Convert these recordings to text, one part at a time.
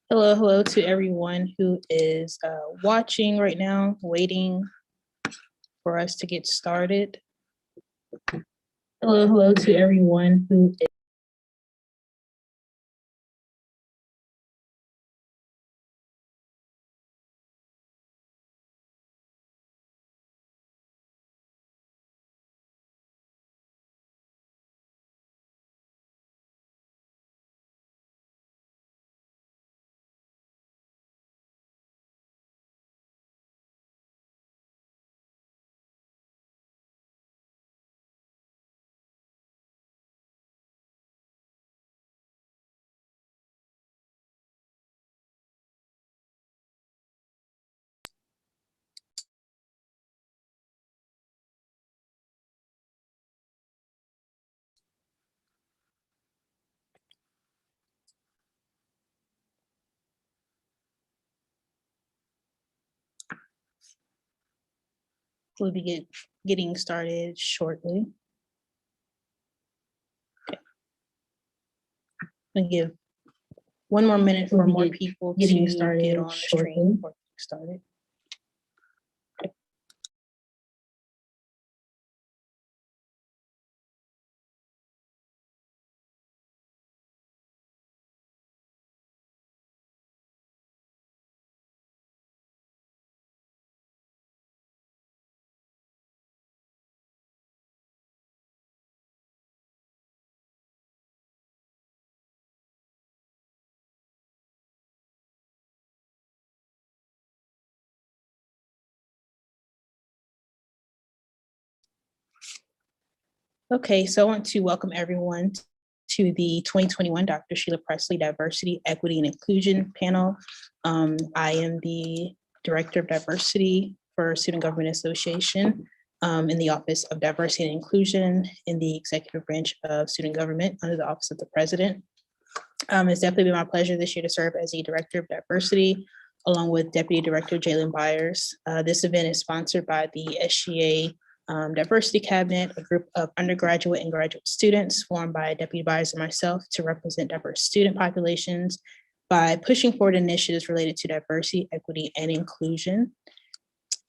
Hello to everyone who is watching right now, waiting for us to get started. Hello to everyone who is will be getting started shortly. Okay. I'm gonna give one more minute for more people to get on the stream or get started. Okay, so I want to welcome everyone to the 2021 Dr. Sheila Pressley Diversity, Equity, and Inclusion panel. I am the Director of Diversity for Student Government Association in the Office of Diversity and Inclusion in the Executive Branch of Student Government under the Office of the President. It's definitely been my pleasure this year to serve as the Director of Diversity, along with Deputy Director Jalen Byers. This event is sponsored by the SGA Diversity Cabinet, a group of undergraduate and graduate students formed by Deputy Byers and myself to represent diverse student populations by pushing forward initiatives related to diversity, equity, and inclusion,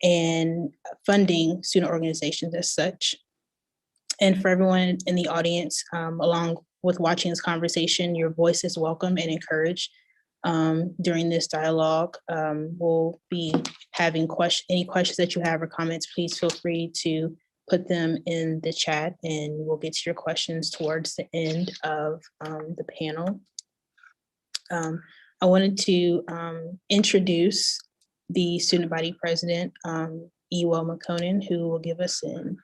and funding student organizations as such. And for everyone in the audience, along with watching this conversation, your voice is welcome and encouraged during this dialogue. We'll be having any questions that you have or comments, please feel free to put them in the chat and we'll get to your questions towards the end of the panel. I wanted to introduce the student body president, Ewell McConan, who will give us an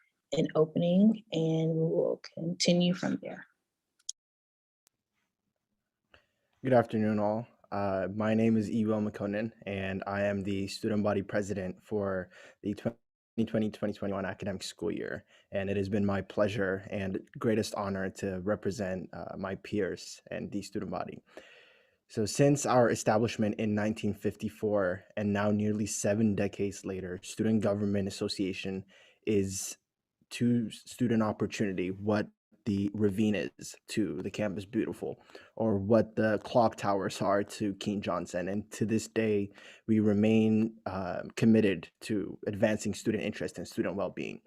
opening and we will continue from there. Good afternoon, all. My name is Ewell McConan, and I am the student body president for the 2020-2021 academic school year. And it has been my pleasure and greatest honor to represent my peers and the student body. So since our establishment in 1954 and now nearly 7 decades later, Student Government Association is to student opportunity what the ravine is to the Campus Beautiful, or what the clock towers are to King Johnson. And to this day, we remain committed to advancing student interest and student well-being.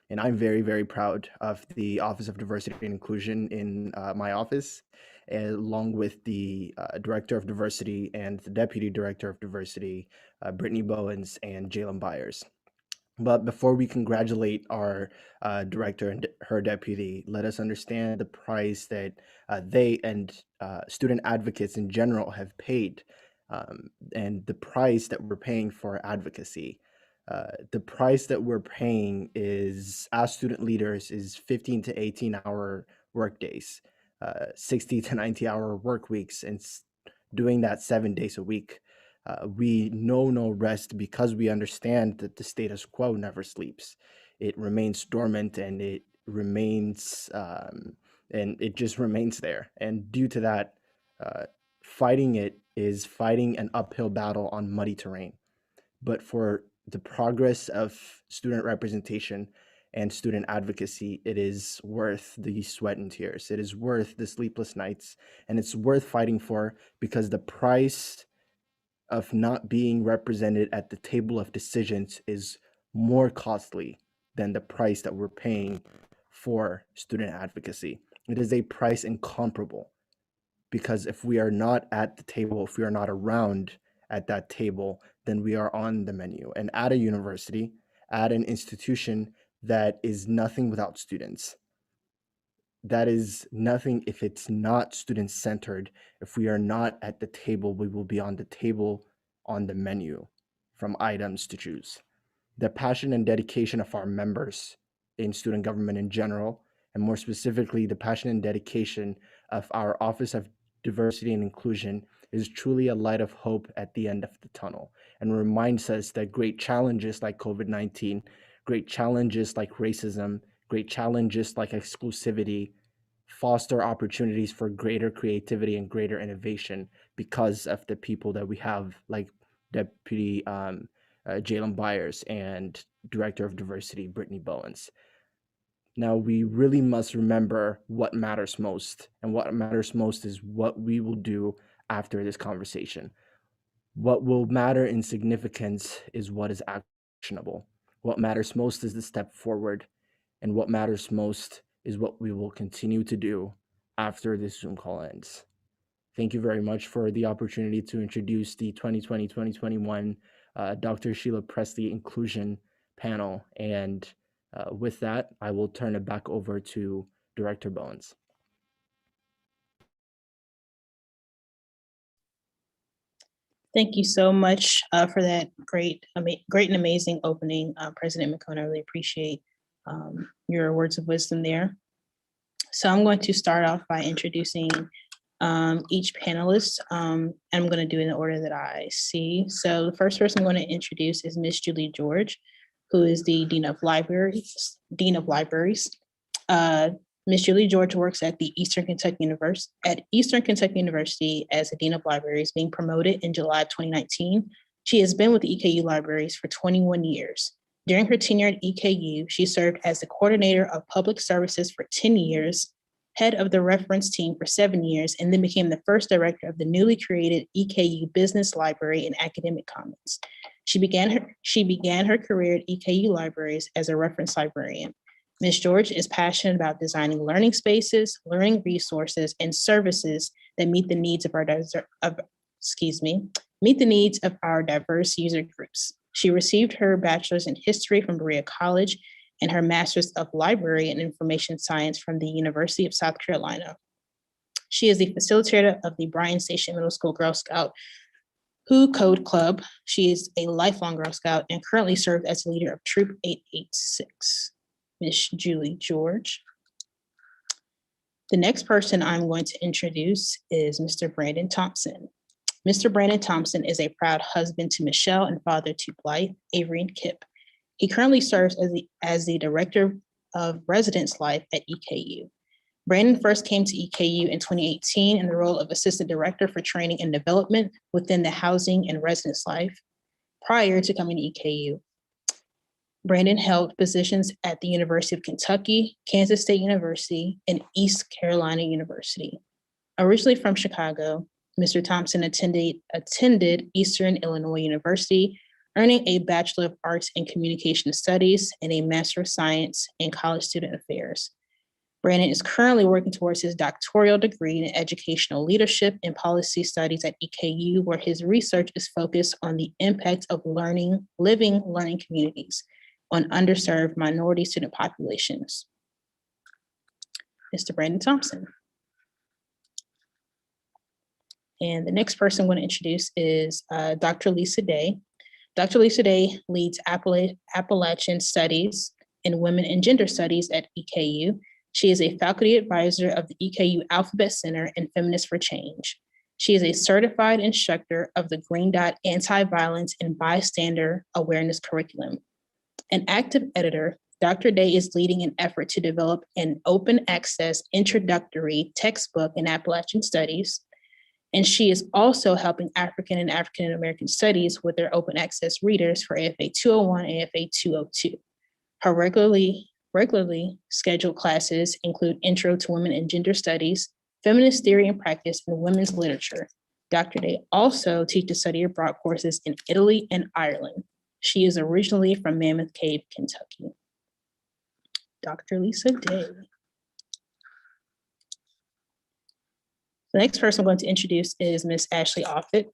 And I'm very, very proud of the Office of Diversity and Inclusion in my office, along with the Director of Diversity and the Deputy Director of Diversity, Brittany Bowens and Jalen Byers. But before we congratulate our director and her deputy, let us understand the price that they and student advocates in general have paid, and the price that we're paying for advocacy. The price that we're paying is, as student leaders, is 15 to 18-hour work days, 60 to 90-hour work weeks, and doing that 7 days a week. We know no rest because we understand that the status quo never sleeps. It remains dormant and it remains, and it just remains there. And due to that, fighting it is fighting an uphill battle on muddy terrain. But for the progress of student representation and student advocacy, it is worth the sweat and tears. It is worth the sleepless nights, and it's worth fighting for, because the price of not being represented at the table of decisions is more costly than the price that we're paying for student advocacy. It is a price incomparable, because if we are not at the table, if we are not around at that table, then we are on the menu. And at a university, at an institution that is nothing without students, that is nothing if it's not student centered. If we are not at the table, we will be on the table on the menu from items to choose. The passion and dedication of our members in student government in general, and more specifically, the passion and dedication of our Office of Diversity and Inclusion, is truly a light of hope at the end of the tunnel, and reminds us that great challenges like COVID-19, great challenges like racism, great challenges like exclusivity foster opportunities for greater creativity and greater innovation because of the people that we have, like Deputy Jalen Byers and Director of Diversity, Brittany Bowens. Now, we really must remember what matters most, and what matters most is what we will do after this conversation. What will matter in significance is what is actionable. What matters most is the step forward, and what matters most is what we will continue to do after this Zoom call ends. Thank you very much for the opportunity to introduce the 2020-2021 Dr. Sheila Pressley Inclusion Panel. And with that, I will turn it back over to Director Bowens. Thank you so much for that great and amazing opening, President McCone. I really appreciate your words of wisdom there. So I'm going to start off by introducing each panelist, and I'm going to do it in the order that I see. So the first person I'm going to introduce is Ms. Julie George, who is the Dean of Libraries. Ms. Julie George works at the Eastern Kentucky University as a Dean of Libraries, being promoted in July 2019. She has been with the EKU Libraries for 21 years. During her tenure at EKU, she served as the coordinator of public services for 10 years, head of the reference team for 7 years, and then became the first director of the newly created EKU Business Library and Academic Commons. She began her career at EKU Libraries as a reference librarian. Ms. George is passionate about designing learning spaces, learning resources, and services that meet the needs of our diverse user groups. She received her bachelor's in history from Berea College and her master's of library and information science from the University of South Carolina. She is the facilitator of the Bryan Station Middle School Girl Scout Who Code Club. She is a lifelong Girl Scout and currently serves as the leader of Troop 886. Ms. Julie George. The next person I'm going to introduce is Mr. Brandon Thompson. Mr. Brandon Thompson is a proud husband to Michelle and father to Blythe, Avery, and Kip. He currently serves as the Director of Residence Life at EKU. Brandon first came to EKU in 2018 in the role of Assistant Director for Training and Development within the Housing and Residence Life. Prior to coming to EKU, Brandon held positions at the University of Kentucky, Kansas State University, and East Carolina University. Originally from Chicago, Mr. Thompson attended Eastern Illinois University, earning a Bachelor of Arts in Communication Studies and a Master of Science in College Student Affairs. Brandon is currently working towards his doctoral degree in educational leadership and policy studies at EKU, where his research is focused on the impact of living learning communities on underserved minority student populations. Mr. Brandon Thompson. And the next person I'm going to introduce is Dr. Lisa Day. Dr. Lisa Day leads Appalachian Studies in Women and Gender Studies at EKU. She is a faculty advisor of the EKU Alphabet Center and Feminists for Change. She is a certified instructor of the Green Dot Anti-Violence and Bystander Awareness Curriculum. An active editor, Dr. Day is leading an effort to develop an open access introductory textbook in Appalachian Studies. And she is also helping African and African American Studies with their open access readers for AFA 201 and AFA 202. Her regularly scheduled classes include Intro to Women and Gender Studies, Feminist Theory and Practice, and Women's Literature. Dr. Day also teaches study abroad courses in Italy and Ireland. She is originally from Mammoth Cave, Kentucky. Dr. Lisa Day. The next person I'm going to introduce is Ms. Ashley Offit.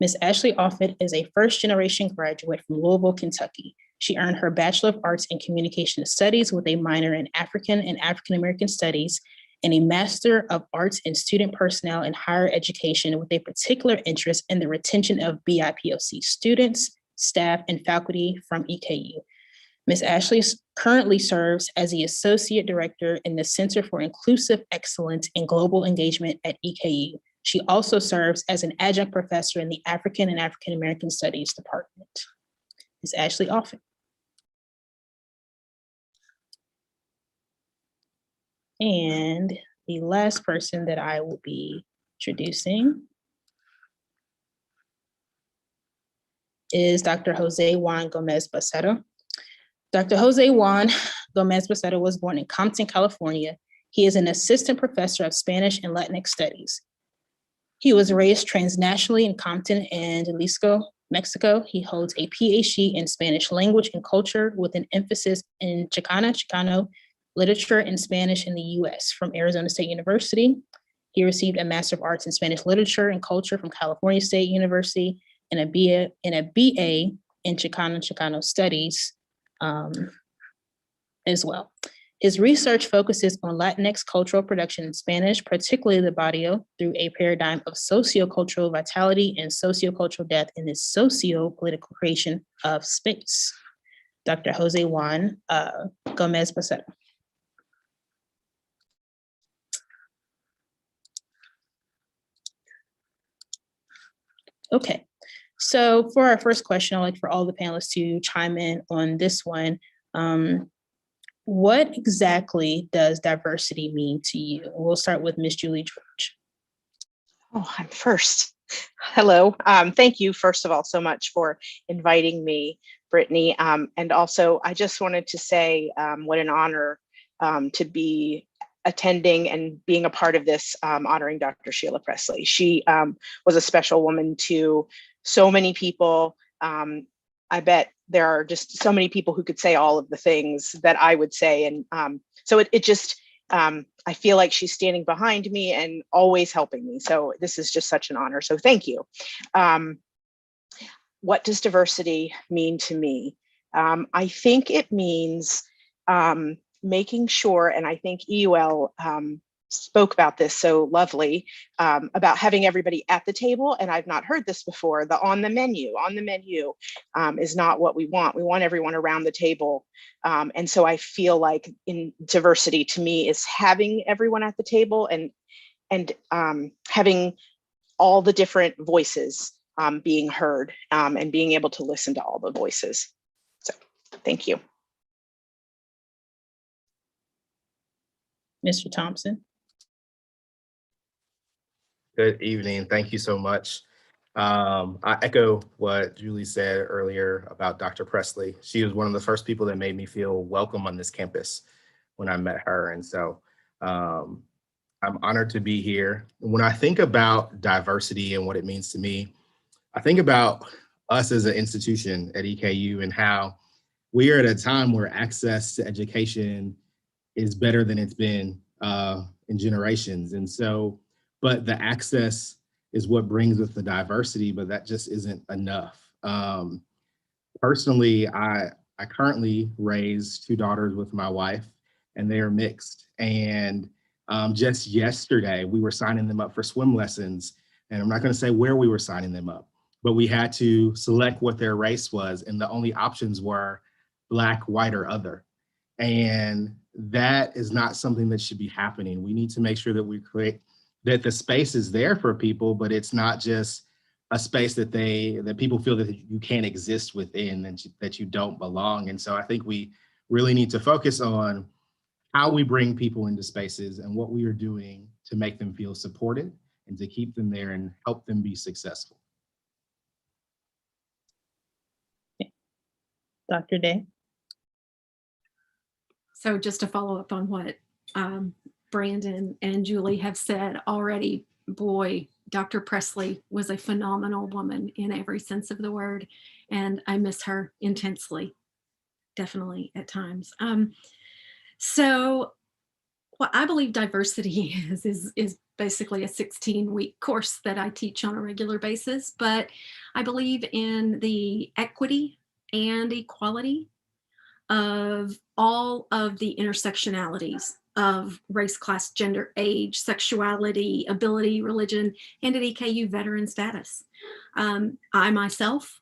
Ms. Ashley Offit is a first-generation graduate from Louisville, Kentucky. She earned her Bachelor of Arts in Communication Studies with a minor in African and African American Studies and a Master of Arts in Student Personnel and Higher Education with a particular interest in the retention of BIPOC students, staff, and faculty from EKU. Ms. Ashley currently serves as the Associate Director in the Center for Inclusive Excellence and Global Engagement at EKU. She also serves as an adjunct professor in the African and African American Studies Department. Ms. Ashley Offit. And the last person that I will be introducing is Dr. Jose Juan Gomez Bacedo. Dr. Jose Juan Gomez Bacedo was born in Compton, California. He is an assistant professor of Spanish and Latinx studies. He was raised transnationally in Compton and Jalisco, Mexico. He holds a PhD in Spanish language and culture with an emphasis in Chicano literature and Spanish in the US from Arizona State University. He received a Master of Arts in Spanish literature and culture from California State University and a BA in Chicano studies as well. His research focuses on Latinx cultural production in Spanish, particularly the barrio, through a paradigm of sociocultural vitality and sociocultural depth in the socio-political creation of space. Dr. Jose Juan Gomez Bacedo. Okay, so for our first question, I'd like for all the panelists to chime in on this one. What exactly does diversity mean to you? We'll start with Ms. Julie George. Oh, I'm first. Hello. Thank you, first of all, so much for inviting me, Brittany. And also, I just wanted to say what an honor to be attending and being a part of this honoring Dr. Sheila Pressley. She was a special woman to so many people. I bet there are just so many people who could say all of the things that I would say. And so it just, I feel like she's standing behind me and always helping me. So this is just such an honor. So thank you. What does diversity mean to me? I think it means making sure, and I think EUL spoke about this so lovely, about having everybody at the table. And I've not heard this before, the on the menu is not what we want. We want everyone around the table. And so I feel like in diversity to me is having everyone at the table and having all the different voices being heard and being able to listen to all the voices. So thank you. Mr. Thompson. Good evening. Thank you so much. I echo what Julie said earlier about Dr. Pressley. She was one of the first people that made me feel welcome on this campus when I met her. And so I'm honored to be here. When I think about diversity and what it means to me, I think about us as an institution at EKU and how we are at a time where access to education is better than it's been in generations. And so, but the access is what brings us the diversity, but that just isn't enough. Personally, I currently raise 2 daughters with my wife, and they are mixed. And just yesterday, we were signing them up for swim lessons. And I'm not going to say where we were signing them up, but we had to select what their race was. And the only options were Black, white, or other. And that is not something that should be happening. We need to make sure that we create that the space is there for people, but it's not just a space that people feel that you can't exist within and that you don't belong. And so I think we really need to focus on how we bring people into spaces and what we are doing to make them feel supported and to keep them there and help them be successful. Dr. Day. So just to follow up on what Brandon and Julie have said already, boy, Dr. Pressley was a phenomenal woman in every sense of the word, and I miss her intensely, definitely at times. So what I believe diversity is basically a 16-week course that I teach on a regular basis, but I believe in the equity and equality of all of the intersectionalities of race, class, gender, age, sexuality, ability, religion, and at EKU veteran status. I myself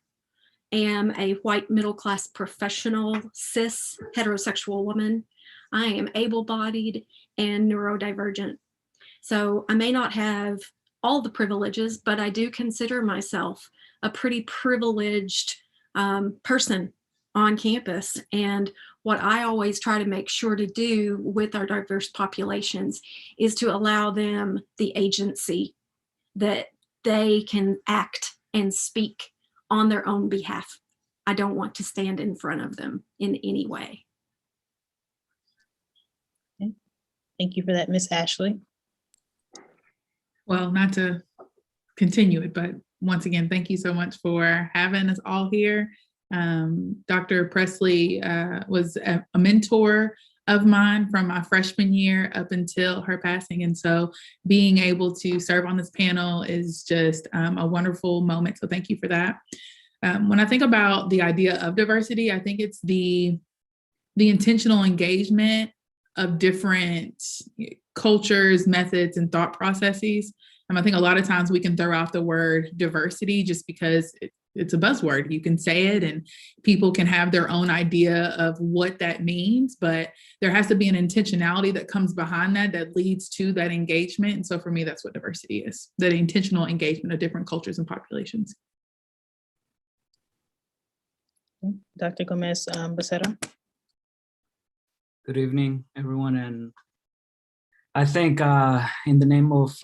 am a white middle-class professional, cis, heterosexual woman. I am able-bodied and neurodivergent. So I may not have all the privileges, but I do consider myself a pretty privileged person on campus. And what I always try to make sure to do with our diverse populations is to allow them the agency that they can act and speak on their own behalf. I don't want to stand in front of them in any way. Okay. Thank you for that, Ms. Ashley. Well, not to continue it, but once again, thank you so much for having us all here. Dr. Pressley was a mentor of mine from my freshman year up until her passing. And so being able to serve on this panel is just a wonderful moment. So thank you for that. When I think about the idea of diversity, I think it's the intentional engagement of different cultures, methods, and thought processes. I think a lot of times we can throw out the word diversity just because it's a buzzword. You can say it and people can have their own idea of what that means, but there has to be an intentionality that comes behind that leads to that engagement. And so for me, that's what diversity is, that intentional engagement of different cultures and populations. Dr. Gomez Becerra. Good evening, everyone. And I think in the name of,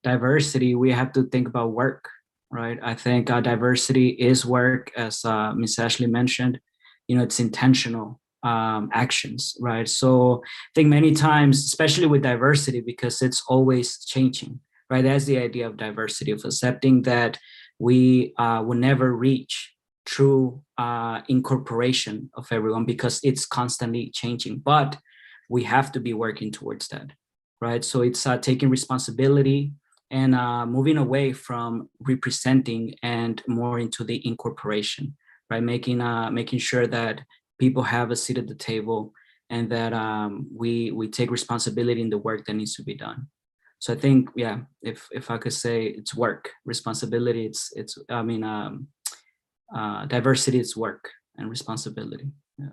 diversity, we have to think about work, right? I think diversity is work, as Ms. Ashley mentioned, it's intentional actions, right? So I think many times, especially with diversity, because it's always changing, right? That's the idea of diversity, of accepting that we will never reach true incorporation of everyone because it's constantly changing, but we have to be working towards that, right? So it's taking responsibility and moving away from representing and more into the incorporation, right? Making sure that people have a seat at the table and that we take responsibility in the work that needs to be done. So I think, yeah, if I could say it's work, responsibility, diversity is work and responsibility. Yeah.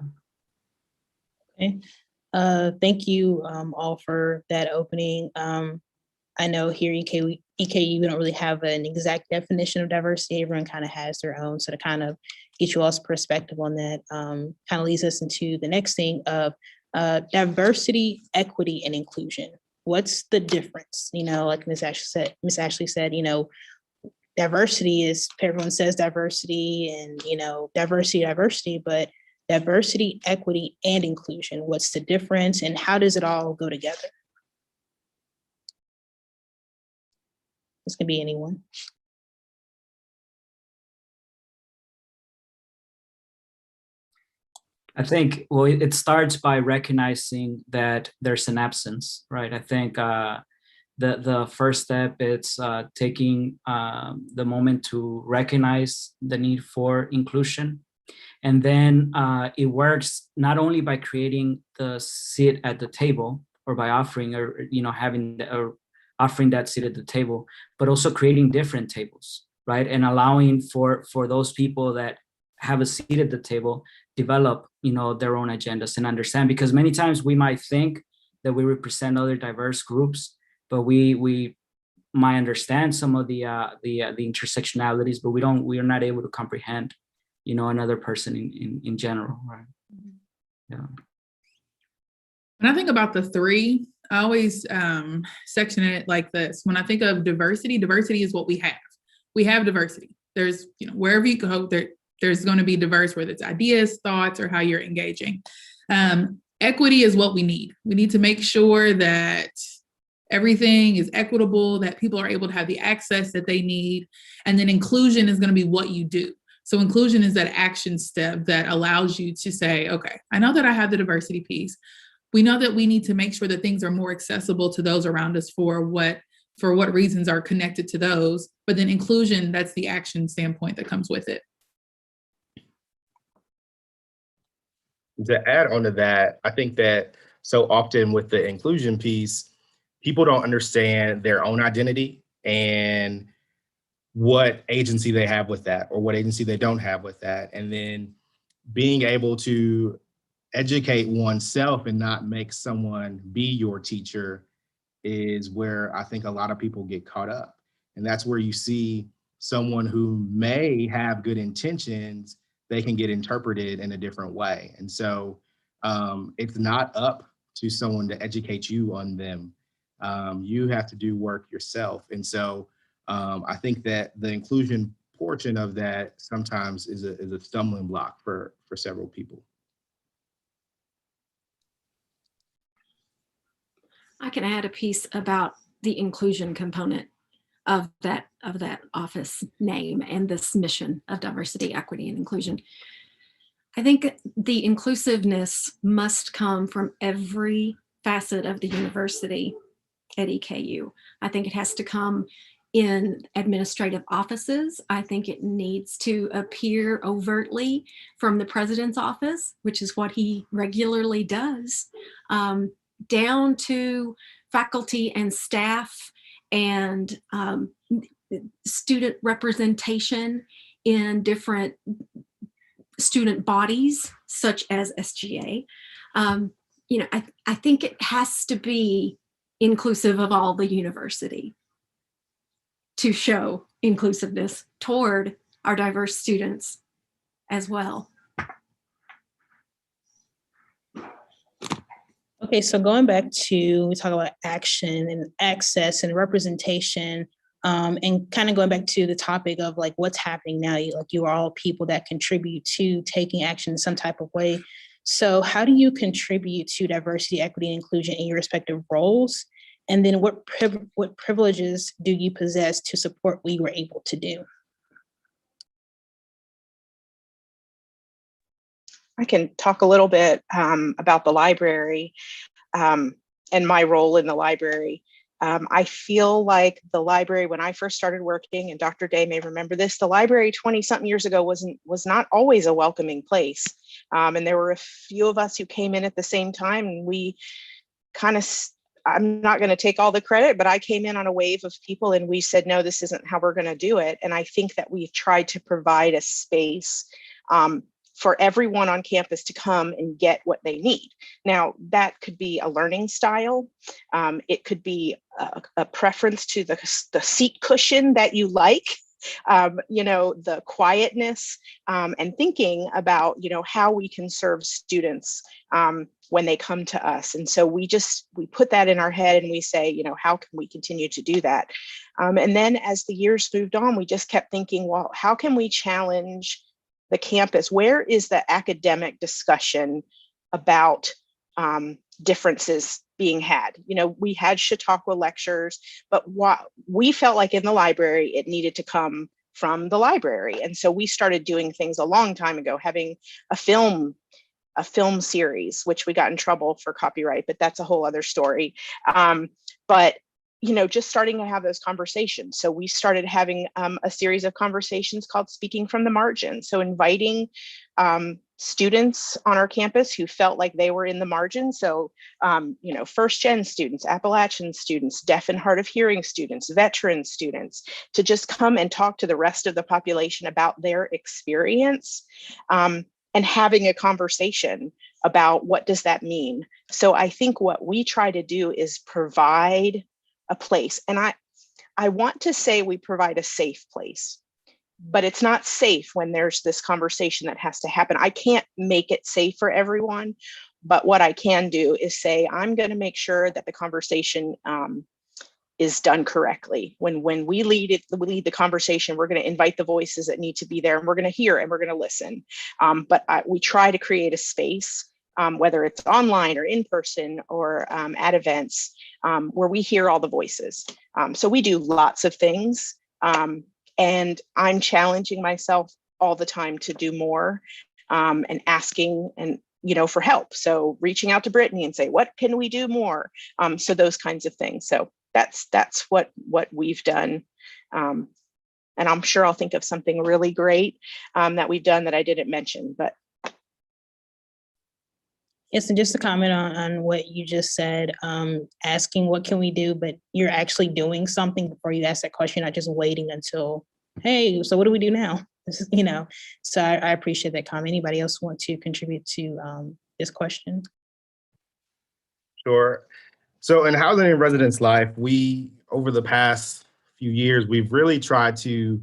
Okay. Thank you all for that opening. I know here at EKU, we don't really have an exact definition of diversity. Everyone kind of has their own. So to kind of get you all's perspective on that kind of leads us into the next thing of diversity, equity, and inclusion. What's the difference? Like Ms. Ashley said, diversity is, everyone says diversity and, diversity, but diversity, equity, and inclusion. What's the difference and how does it all go together? This can be anyone. I think, well, it starts by recognizing that there's an absence, right? I think the first step is taking the moment to recognize the need for inclusion. And then it works not only by creating the seat at the table or by offering offering that seat at the table, but also creating different tables, right? And allowing for those people that have a seat at the table, develop, their own agendas and understand, because many times we might think that we represent other diverse groups, but we might understand some of the intersectionalities, but we are not able to comprehend, another person in general, right? Yeah. When I think about the three, I always section it like this. When I think of diversity, diversity is what we have. We have diversity. There's, wherever you go, there's going to be diverse, whether it's ideas, thoughts, or how you're engaging. Equity is what we need. We need to make sure that everything is equitable, that people are able to have the access that they need. And then inclusion is going to be what you do. So inclusion is that action step that allows you to say, okay, I know that I have the diversity piece. We know that we need to make sure that things are more accessible to those around us for what reasons are connected to those. But then inclusion, that's the action standpoint that comes with it. To add on to that, I think that so often with the inclusion piece, people don't understand their own identity and what agency they have with that or what agency they don't have with that. And then being able to educate oneself and not make someone be your teacher is where I think a lot of people get caught up. And that's where you see someone who may have good intentions, they can get interpreted in a different way. And so it's not up to someone to educate you on them. You have to do work yourself. And so I think that the inclusion portion of that sometimes is a stumbling block for several people. I can add a piece about the inclusion component of that office name and this mission of diversity, equity, and inclusion. I think the inclusiveness must come from every facet of the university at EKU. I think it has to come in administrative offices. I think it needs to appear overtly from the president's office, which is what he regularly does, down to faculty and staff and student representation in different student bodies, such as SGA. I think it has to be inclusive of all the university to show inclusiveness toward our diverse students as well. Okay, so going back to, we talk about action and access and representation, and kind of going back to the topic of like what's happening now, you are all people that contribute to taking action in some type of way. So how do you contribute to diversity, equity, and inclusion in your respective roles? And then what privileges do you possess to support what you were able to do? I can talk a little bit about the library and my role in the library. I feel like the library, when I first started working, and Dr. Day may remember this, the library 20-something years ago was not always a welcoming place. And there were a few of us who came in at the same time, and we kind of, I'm not going to take all the credit, but I came in on a wave of people and we said, no, this isn't how we're going to do it. And I think that we've tried to provide a space for everyone on campus to come and get what they need. Now, that could be a learning style. It could be a preference to the seat cushion that you like, the quietness, and thinking about, how we can serve students when they come to us. And so we put that in our head and we say, how can we continue to do that? And then as the years moved on, we just kept thinking, well, how can we challenge the campus? Where is the academic discussion about differences being had? We had Chautauqua lectures, but what we felt like in the library, it needed to come from the library. And so we started doing things a long time ago, having a film series, which we got in trouble for copyright, but that's a whole other story. But just starting to have those conversations. So we started having a series of conversations called Speaking from the Margin. So inviting students on our campus who felt like they were in the margin. So, first gen students, Appalachian students, deaf and hard of hearing students, veteran students, to just come and talk to the rest of the population about their experience and having a conversation about what does that mean. So I think what we try to do is provide a place. And I want to say we provide a safe place, but it's not safe when there's this conversation that has to happen. I can't make it safe for everyone, but what I can do is say, I'm going to make sure that the conversation is done correctly. When we lead the conversation, we're going to invite the voices that need to be there, and we're going to hear and we're going to listen. But we try to create a space whether it's online or in person or at events, where we hear all the voices. So we do lots of things, and I'm challenging myself all the time to do more, and asking and for help. So reaching out to Brittany and say, what can we do more? So those kinds of things. So that's what we've done. And I'm sure I'll think of something really great that we've done that I didn't mention, but. Yes, and just to comment on what you just said, asking what can we do, but you're actually doing something before you ask that question, not just waiting until, hey, so what do we do now? This is, so I appreciate that comment. Anybody else want to contribute to this question? Sure. So in housing and residence life, over the past few years, we've really tried to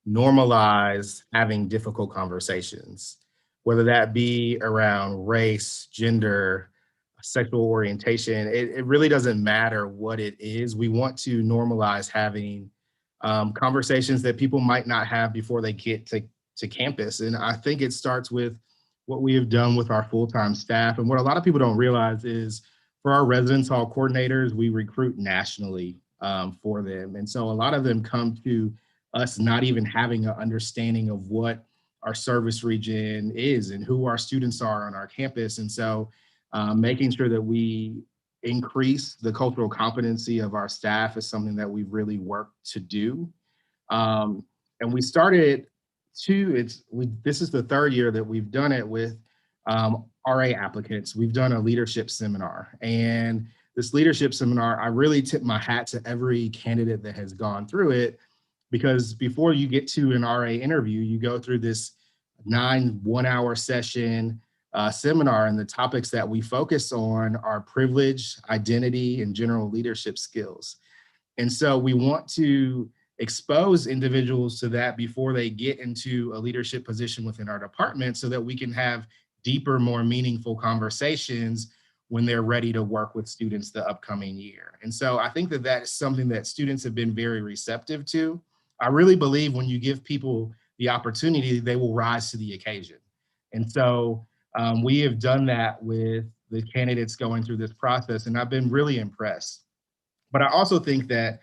normalize having difficult conversations, whether that be around race, gender, sexual orientation. It really doesn't matter what it is. We want to normalize having conversations that people might not have before they get to campus. And I think it starts with what we have done with our full-time staff. And what a lot of people don't realize is for our residence hall coordinators, we recruit nationally for them. And so a lot of them come to us not even having an understanding of what our service region is and who our students are on our campus. And so making sure that we increase the cultural competency of our staff is something that we've really worked to do. And we started this is the third year that we've done it with RA applicants. We've done a leadership seminar, and this leadership seminar, I really tip my hat to every candidate that has gone through it, because before you get to an RA interview, you go through this 9 one-hour session seminar, and the topics that we focus on are privilege, identity, and general leadership skills. And so we want to expose individuals to that before they get into a leadership position within our department, so that we can have deeper, more meaningful conversations when they're ready to work with students the upcoming year. And so I think that that is something that students have been very receptive to. I really believe when you give people the opportunity, they will rise to the occasion. And so we have done that with the candidates going through this process, and I've been really impressed. But I also think that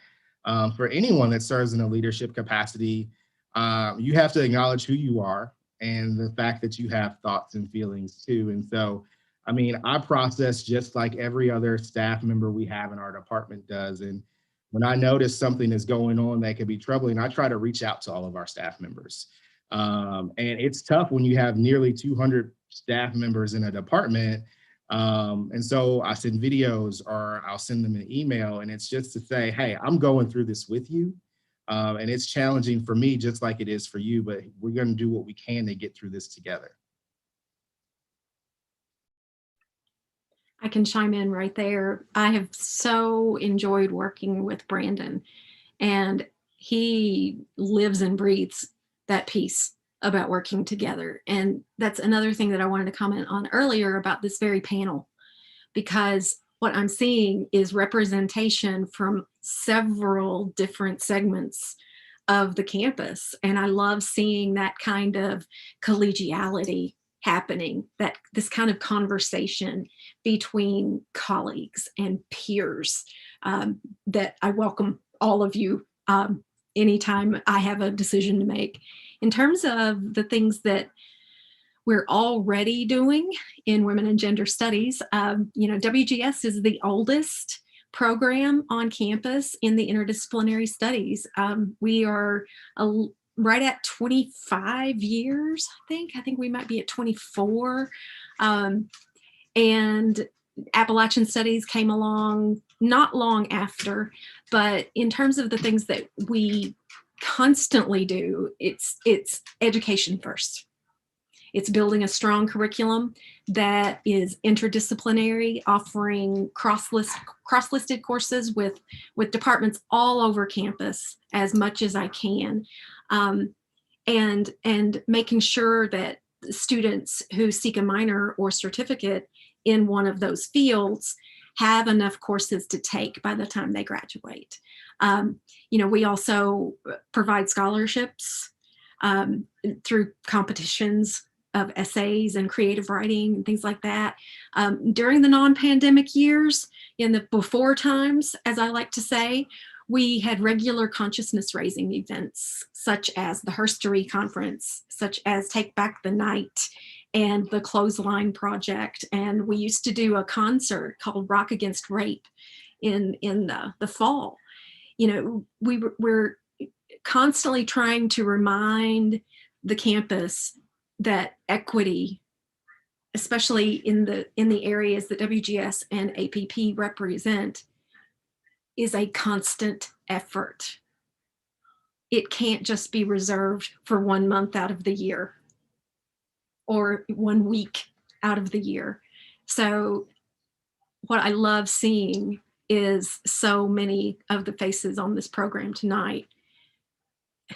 for anyone that serves in a leadership capacity, you have to acknowledge who you are and the fact that you have thoughts and feelings too. And so, I mean, I process just like every other staff member we have in our department does. And when I notice something is going on that could be troubling, I try to reach out to all of our staff members. And it's tough when you have nearly 200 staff members in a department. And so I send videos or I'll send them an email, and it's just to say, hey, I'm going through this with you. And it's challenging for me just like it is for you, but we're going to do what we can to get through this together. I can chime in right there. I have so enjoyed working with Brandon, and he lives and breathes that piece about working together. And that's another thing that I wanted to comment on earlier about this very panel, because what I'm seeing is representation from several different segments of the campus. And I love seeing that kind of collegiality happening, that this kind of conversation between colleagues and peers, that I welcome all of you anytime I have a decision to make. In terms of the things that we're already doing in women and gender studies, WGS is the oldest program on campus in the interdisciplinary studies. We are right at 25 years, I think we might be at 24. And Appalachian Studies came along not long after, but in terms of the things that we constantly do, it's education first. It's building a strong curriculum that is interdisciplinary, offering cross-listed courses with departments all over campus as much as I can, and making sure that students who seek a minor or certificate in one of those fields have enough courses to take by the time they graduate. We also provide scholarships through competitions of essays and creative writing and things like that. During the non-pandemic years, in the before times, as I like to say, we had regular consciousness raising events, such as the Herstory Conference, such as Take Back the Night and the Clothesline Project. And we used to do a concert called Rock Against Rape in the fall. You know, we're constantly trying to remind the campus that equity, especially in the areas that WGS and APP represent, is a constant effort. It can't just be reserved for 1 month out of the year or 1 week out of the year. So what I love seeing is so many of the faces on this program tonight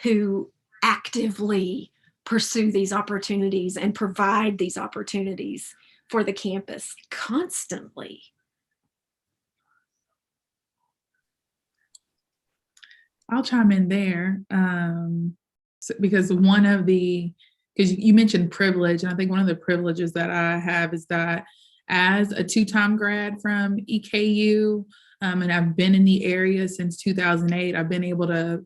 who actively pursue these opportunities and provide these opportunities for the campus constantly. I'll chime in there because because you mentioned privilege, and I think one of the privileges that I have is that as a 2-time grad from EKU, and I've been in the area since 2008, I've been able to,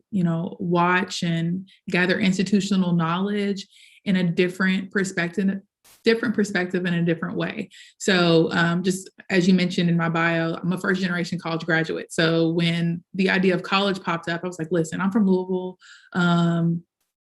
watch and gather institutional knowledge in a different perspective in a different way. So just as you mentioned in my bio, I'm a first generation college graduate. So when the idea of college popped up, I was like, listen, I'm from Louisville.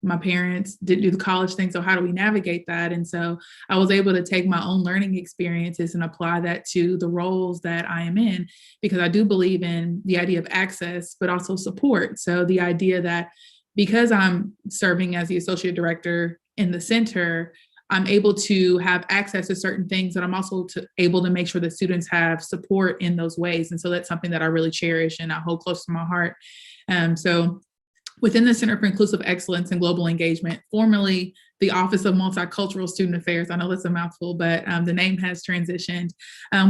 My parents didn't do the college thing. So how do we navigate that? And so I was able to take my own learning experiences and apply that to the roles that I am in, because I do believe in the idea of access, but also support. So the idea that because I'm serving as the associate director in the center, I'm able to have access to certain things, and I'm also able to make sure that students have support in those ways. And so that's something that I really cherish and I hold close to my heart. So within the Center for Inclusive Excellence and Global Engagement, formerly the Office of Multicultural Student Affairs, I know that's a mouthful, but the name has transitioned.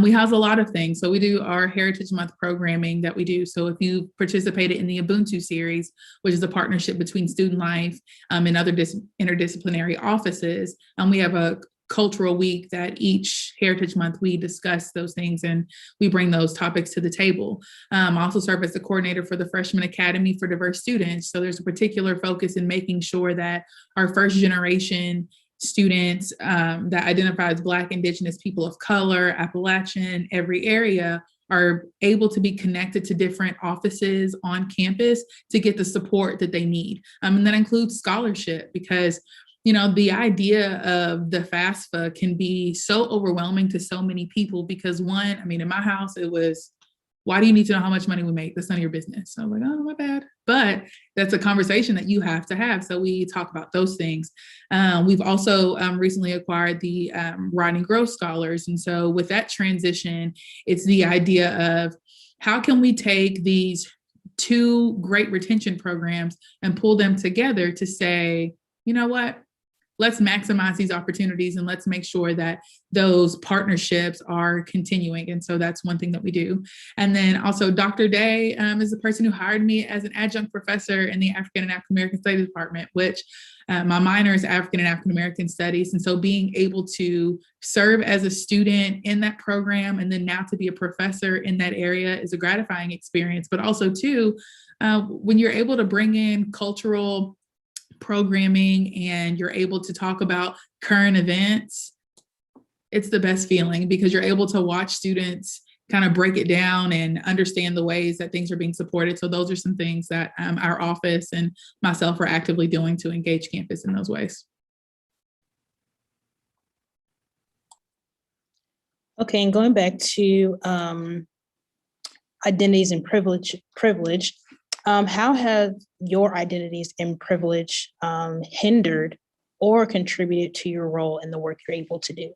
We house a lot of things. So we do our Heritage Month programming that we do. So if you participated in the Ubuntu series, which is a partnership between Student Life and other interdisciplinary offices, we have a cultural week that each Heritage Month we discuss those things and we bring those topics to the table. I also serve as the coordinator for the Freshman Academy for Diverse Students. So there's a particular focus in making sure that our first generation students that identify as Black, Indigenous, people of color, Appalachian, every area, are able to be connected to different offices on campus to get the support that they need. And that includes scholarship, because the idea of the FAFSA can be so overwhelming to so many people because in my house, it was, why do you need to know how much money we make? That's none of your business. So I'm like, oh, my bad. But that's a conversation that you have to have. So we talk about those things. We've also recently acquired the Rodney Grove Scholars. And so with that transition, it's the idea of how can we take these 2 great retention programs and pull them together to say, you know what? Let's maximize these opportunities and let's make sure that those partnerships are continuing. And so that's one thing that we do. And then also Dr. Day is the person who hired me as an adjunct professor in the African and African American Studies department, which my minor is African and African American Studies. And so being able to serve as a student in that program and then now to be a professor in that area is a gratifying experience. But also too, when you're able to bring in cultural programming and you're able to talk about current events, it's the best feeling because you're able to watch students kind of break it down and understand the ways that things are being supported. So those are some things that our office and myself are actively doing to engage campus in those ways. Okay, and going back to identities and privilege, how have your identities and privilege hindered or contributed to your role in the work you're able to do?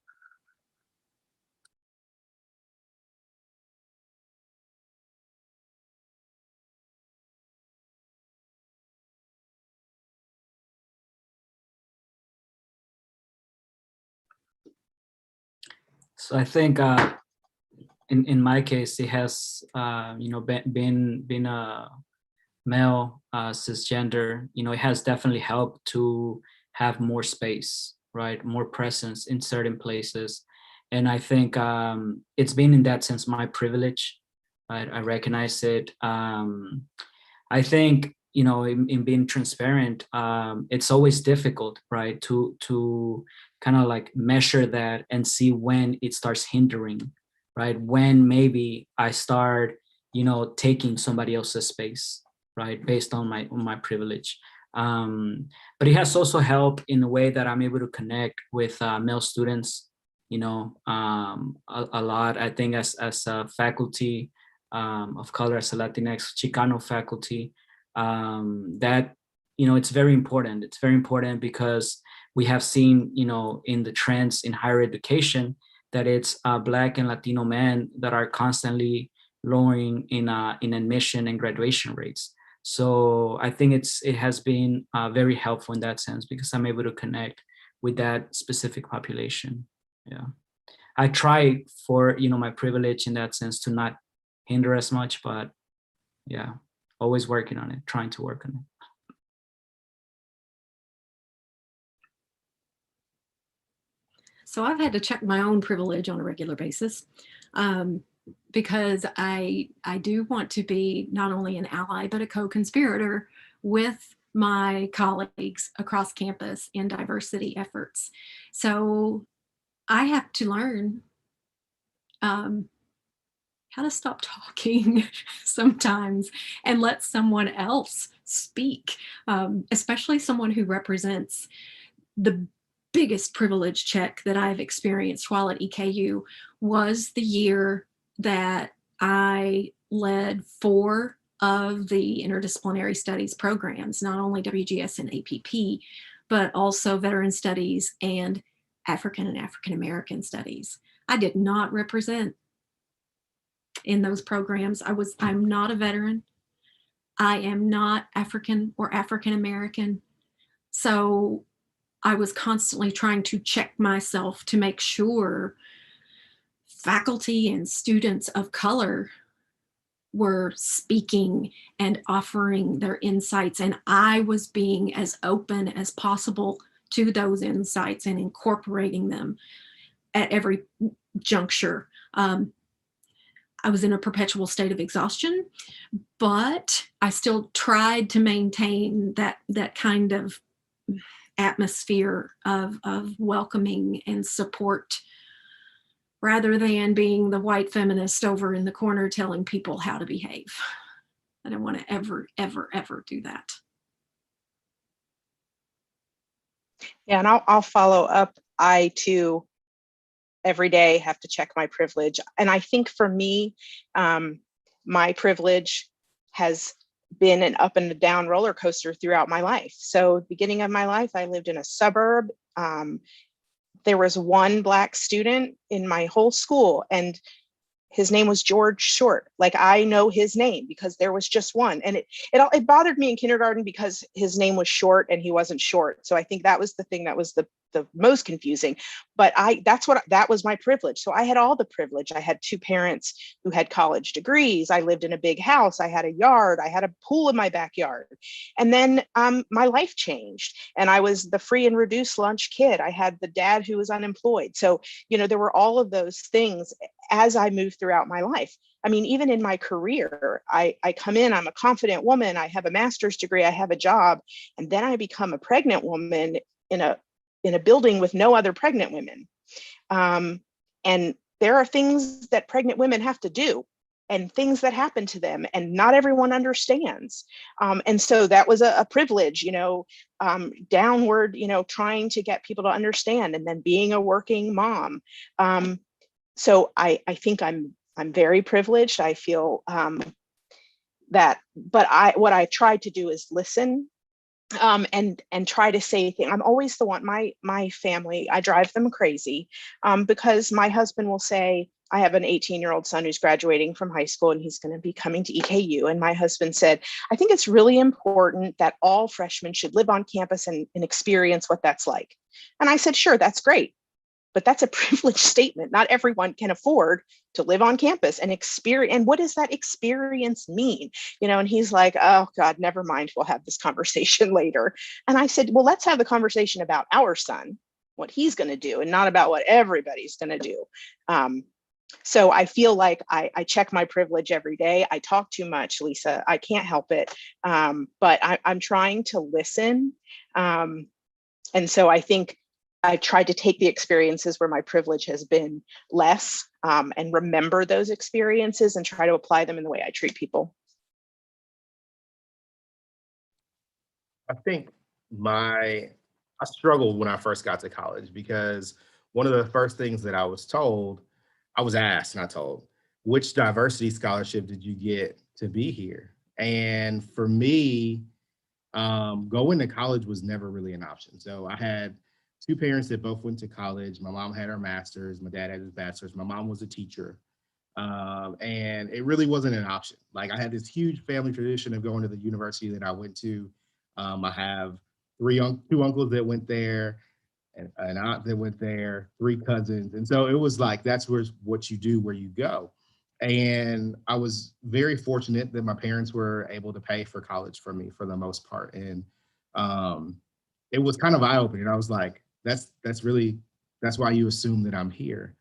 So I think in my case, it has been a male cisgender, it has definitely helped to have more space, right? More presence in certain places. And I think it's been in that sense my privilege, right? I recognize it. I think, you know, in being transparent, it's always difficult, right? To kind of like measure that and see when it starts hindering, right? When maybe I start, you know, taking somebody else's space, right? Based on my privilege. But it has also helped in a way that I'm able to connect with male students, you know, a lot. I think as a faculty of color, as a Latinx Chicano faculty, that, you know, it's very important. It's very important because we have seen, you know, in the trends in higher education that it's Black and Latino men that are constantly lowering in admission and graduation rates. So I think it has been very helpful in that sense because I'm able to connect with that specific population. Yeah, I try for, you know, my privilege in that sense to not hinder as much, but yeah, always working on it, trying to work on it. So I've had to check my own privilege on a regular basis because I do want to be not only an ally, but a co-conspirator with my colleagues across campus in diversity efforts. So I have to learn how to stop talking sometimes and let someone else speak, especially someone who represents the biggest privilege check that I've experienced while at EKU was the year that I led 4 of the interdisciplinary studies programs, not only WGS and APP, but also veteran studies and African and African American studies. I did not represent in those programs. I'm not a veteran. I am not African or African American. So I was constantly trying to check myself to make sure faculty and students of color were speaking and offering their insights, and I was being as open as possible to those insights and incorporating them at every juncture. I was in a perpetual state of exhaustion, but I still tried to maintain that kind of atmosphere of welcoming and support, rather than being the white feminist over in the corner telling people how to behave. I don't want to ever, ever, ever do that. Yeah, and I'll follow up. I too, every day have to check my privilege. And I think for me, my privilege has been an up and down roller coaster throughout my life. So beginning of my life, I lived in a suburb. There was one Black student in my whole school, and his name was George Short. Like, I know his name because there was just one. And it bothered me in kindergarten because his name was Short and he wasn't short. So I think that was the thing that was the most confusing. But that was my privilege. So I had all the privilege. I had 2 parents who had college degrees. I lived in a big house. I had a yard. I had a pool in my backyard. And then my life changed, and I was the free and reduced lunch kid. I had the dad who was unemployed. So, you know, there were all of those things as I moved throughout my life. I mean, even in my career, I come in, I'm a confident woman. I have a master's degree. I have a job. And then I become a pregnant woman in a building with no other pregnant women. And there are things that pregnant women have to do and things that happen to them, and not everyone understands. And so that was a privilege, you know, downward, you know, trying to get people to understand, and then being a working mom. So I think I'm very privileged. I feel that, but what I tried to do is listen. And try to say things. I'm always the one, my family, I drive them crazy because my husband will say, I have an 18-year-old son who's graduating from high school and he's going to be coming to EKU. And my husband said, I think it's really important that all freshmen should live on campus and experience what that's like. And I said, sure, that's great. But that's a privileged statement. Not everyone can afford to live on campus and experience. And what does that experience mean? You know, and he's like, oh God, never mind. We'll have this conversation later. And I said, well, let's have the conversation about our son. what he's going to do and not about what everybody's going to do. So I feel like I check my privilege every day. I talk too much, Lisa. I can't help it. But I'm trying to listen. And so I think I tried to take the experiences where my privilege has been less and remember those experiences and try to apply them in the way I treat people. I think I struggled when I first got to college because one of the first things that I was told, I was asked, not told, which diversity scholarship did you get to be here? And for me, going to college was never really an option. So I had two parents that both went to college. My mom had her master's, my dad had his bachelor's. My mom was a teacher. And it really wasn't an option. Like, I had this huge family tradition of going to the university that I went to. I have two uncles that went there, and an aunt that went there, 3 cousins. And so it was like, that's what you do where you go. And I was very fortunate that my parents were able to pay for college for me for the most part. And it was kind of eye-opening. I was like, that's why you assume that I'm here.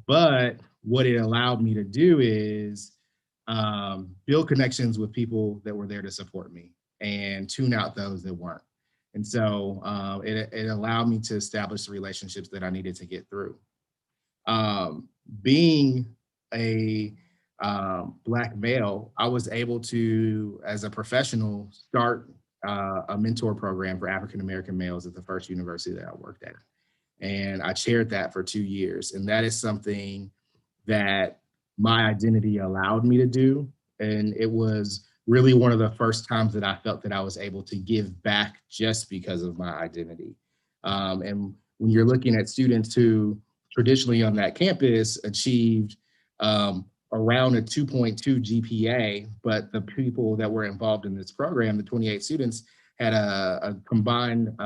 But what it allowed me to do is build connections with people that were there to support me and tune out those that weren't. And so it allowed me to establish the relationships that I needed to get through. Being a Black male, I was able to, as a professional, start a mentor program for African-American males at the first university that I worked at. And I chaired that for 2 years. And that is something that my identity allowed me to do. And it was really one of the first times that I felt that I was able to give back just because of my identity. And when you're looking at students who traditionally on that campus achieved around a 2.2 GPA, but the people that were involved in this program, the 28 students, had a combined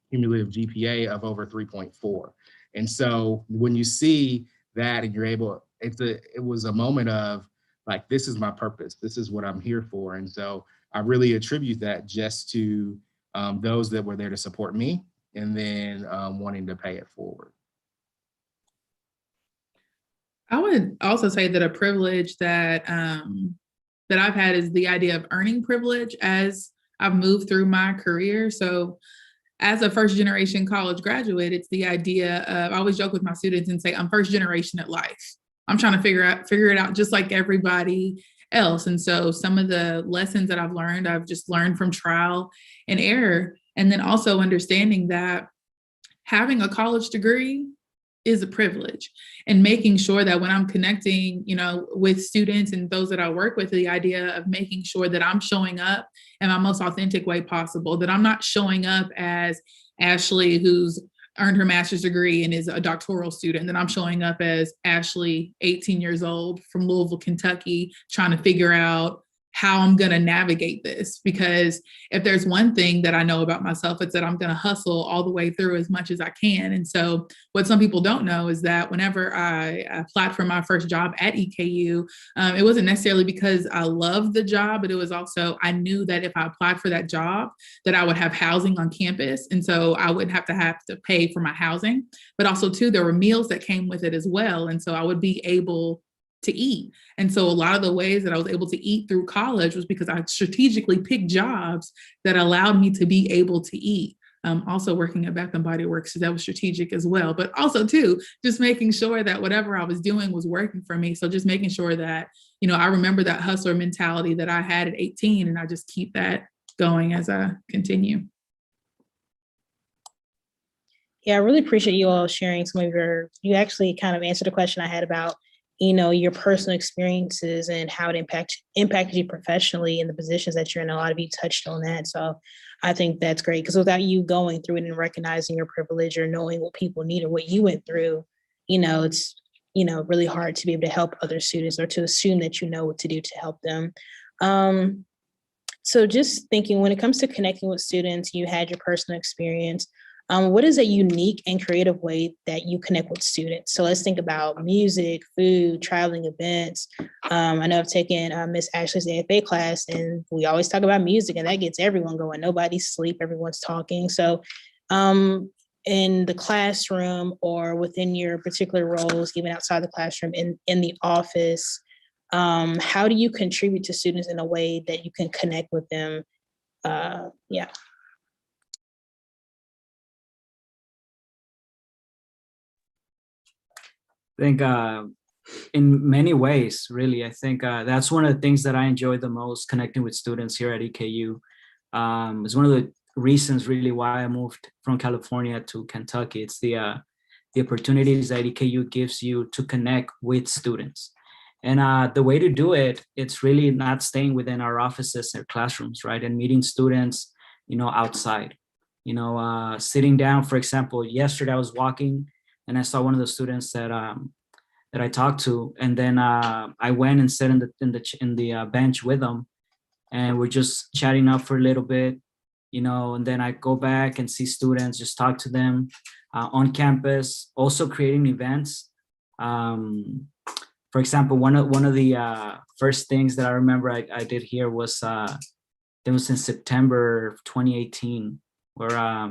cumulative GPA of over 3.4. And so when you see that and you're able, it was a moment of like, this is my purpose. This is what I'm here for. And so I really attribute that just to those that were there to support me and then wanting to pay it forward. I would also say that a privilege that that I've had is the idea of earning privilege as I've moved through my career. So as a first generation college graduate, it's the idea of, I always joke with my students and say, I'm first generation at life. I'm trying to figure it out just like everybody else. And so some of the lessons that I've just learned from trial and error. And then also understanding that having a college degree is a privilege, and making sure that when I'm connecting, with students and those that I work with, the idea of making sure that I'm showing up in my most authentic way possible, that I'm not showing up as Ashley, who's earned her master's degree and is a doctoral student, that I'm showing up as Ashley, 18 years old from Louisville, Kentucky, trying to figure out how I'm going to navigate this. Because if there's one thing that I know about myself, it's that I'm going to hustle all the way through as much as I can. And so what some people don't know is that whenever I applied for my first job at EKU, it wasn't necessarily because I loved the job, but it was also, I knew that if I applied for that job, that I would have housing on campus. And so I wouldn't have to pay for my housing, but also too, there were meals that came with it as well. And so I would be able to eat. And so a lot of the ways that I was able to eat through college was because I strategically picked jobs that allowed me to be able to eat. Also working at Bath and Body Works, so that was strategic as well. But also too, just making sure that whatever I was doing was working for me. So just making sure that, I remember that hustler mentality that I had at 18, and I just keep that going as I continue. Yeah, I really appreciate you all sharing some of you actually kind of answered a question I had about your personal experiences and how it impacted you professionally in the positions that you're in. A lot of you touched on that. So I think that's great, because without you going through it and recognizing your privilege or knowing what people need or what you went through, it's, really hard to be able to help other students or to assume that you know what to do to help them. So just thinking, when it comes to connecting with students, you had your personal experience. What is a unique and creative way that you connect with students? So let's think about music, food, traveling events. I know I've taken Miss Ashley's AFA class, and we always talk about music, and that gets everyone going. Nobody's asleep, everyone's talking. So in the classroom or within your particular roles, even outside the classroom, in the office, how do you contribute to students in a way that you can connect with them? Yeah. I think in many ways, really, I think that's one of the things that I enjoy the most, connecting with students here at EKU. It's one of the reasons really why I moved from California to Kentucky. It's the opportunities that EKU gives you to connect with students. And the way to do it, it's really not staying within our offices or classrooms, right? And meeting students, outside, sitting down. For example, yesterday I was walking and I saw one of the students that I talked to, and then I went and sat in the bench with them, and we're just chatting up for a little bit, and then I go back and see students, just talk to them on campus, also creating events. For example, one of the first things that I remember I did here was it was in September 2018, where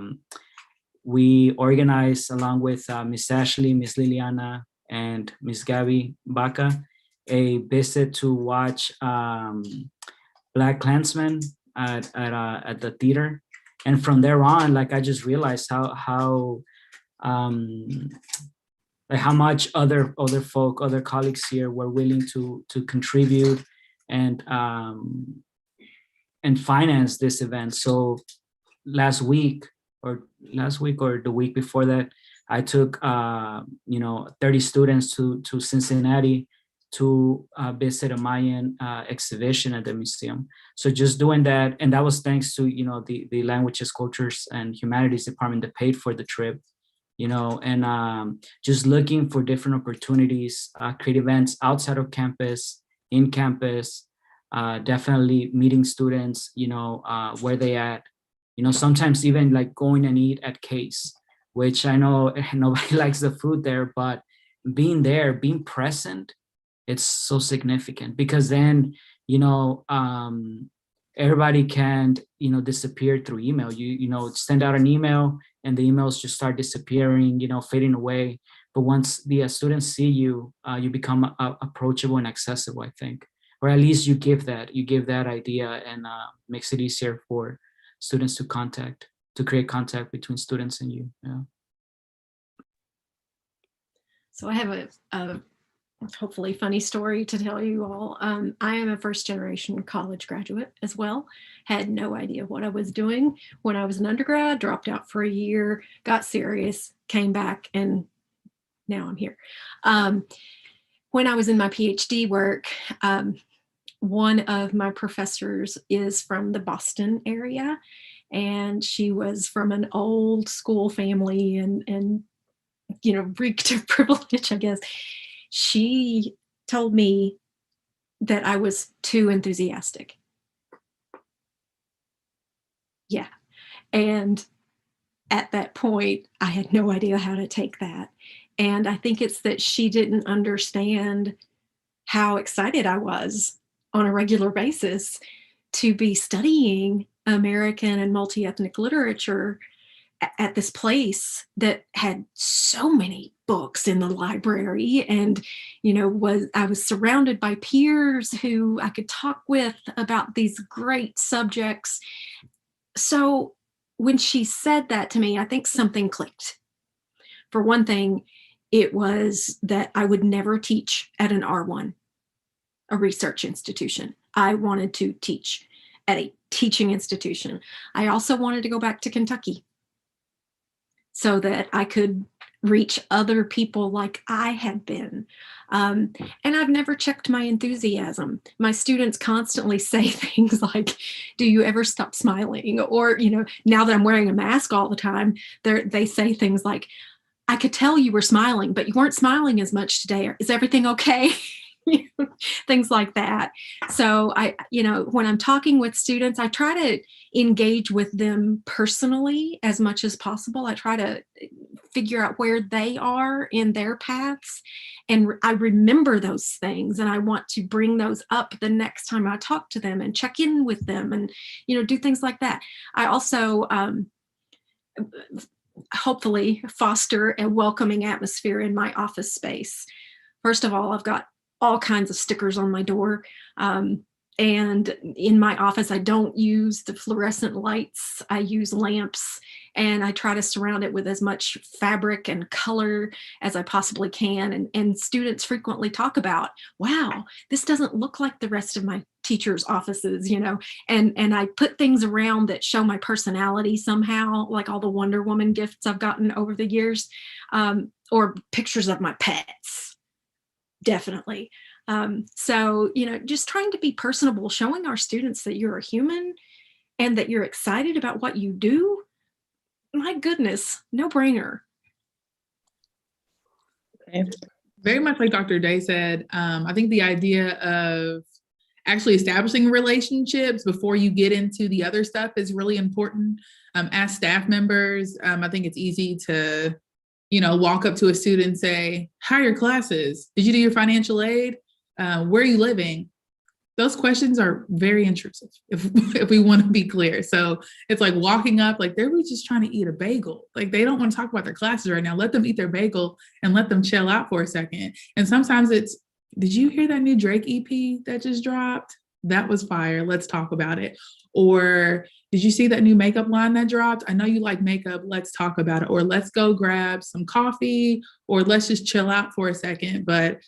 we organized, along with Miss Ashley, Miss Liliana, and Miss Gabby Baca, a visit to watch Black Klansmen at the theater. And from there on, like, I just realized how much other folk, other colleagues here were willing to contribute and finance this event. So last week or the week before that, I took 30 students to Cincinnati to visit a Mayan exhibition at the museum. So just doing that, and that was thanks to the Languages, Cultures, and Humanities department that paid for the trip. And just looking for different opportunities, create events outside of campus, in campus, definitely meeting students, where they at, sometimes even like going and eat at Case, which I know nobody likes the food there, but being there, being present, it's so significant, because then, everybody can't, disappear through email. You send out an email and the emails just start disappearing, fading away. But once the students see you, you become approachable and accessible, I think, or at least you give that idea, and makes it easier for students to create contact between students and you. Yeah. So I have a hopefully funny story to tell you all. I am a first generation college graduate as well. Had no idea what I was doing when I was an undergrad, dropped out for a year, got serious, came back, and now I'm here. When I was in my PhD work, one of my professors is from the Boston area, and she was from an old school family and reeked of privilege, I guess. She told me that I was too enthusiastic. Yeah. And at that point, I had no idea how to take that. And I think it's that she didn't understand how excited I was on a regular basis to be studying American and multi-ethnic literature at this place that had so many books in the library, and I was surrounded by peers who I could talk with about these great subjects. So when she said that to me, I think something clicked. For one thing, it was that I would never teach at an R1, a research institution. I wanted to teach at a teaching institution. I also wanted to go back to Kentucky so that I could reach other people like I had been. And I've never checked my enthusiasm. My students constantly say things like, do you ever stop smiling? Or, now that I'm wearing a mask all the time, they say things like, I could tell you were smiling, but you weren't smiling as much today. Is everything okay? Things like that. So when I'm talking with students, I try to engage with them personally as much as possible. I try to figure out where they are in their paths, and I remember those things, and I want to bring those up the next time I talk to them and check in with them and do things like that. I also hopefully foster a welcoming atmosphere in my office space. First of all, I've got all kinds of stickers on my door. And in my office, I don't use the fluorescent lights. I use lamps, and I try to surround it with as much fabric and color as I possibly can. And students frequently talk about, wow, this doesn't look like the rest of my teachers' offices, you know, and I put things around that show my personality somehow, like all the Wonder Woman gifts I've gotten over the years, or pictures of my pets, definitely. So, you know, just trying to be personable, showing our students that you're a human and that you're excited about what you do. My goodness, no brainer. Okay. Very much like Dr. Day said, I think the idea of actually establishing relationships before you get into the other stuff is really important. As staff members, I think it's easy to, you know, walk up to a student and say, how are your classes? Did you do your financial aid? Where are you living? Those questions are very intrusive, if we want to be clear. So it's like walking up, like they were just trying to eat a bagel. Like they don't want to talk about their classes right now. Let them eat their bagel and let them chill out for a second. And sometimes it's, did you hear that new Drake EP that just dropped? That was fire. Let's talk about it. Or did you see that new makeup line that dropped? I know you like makeup. Let's talk about it. Or let's go grab some coffee, or let's just chill out for a second. But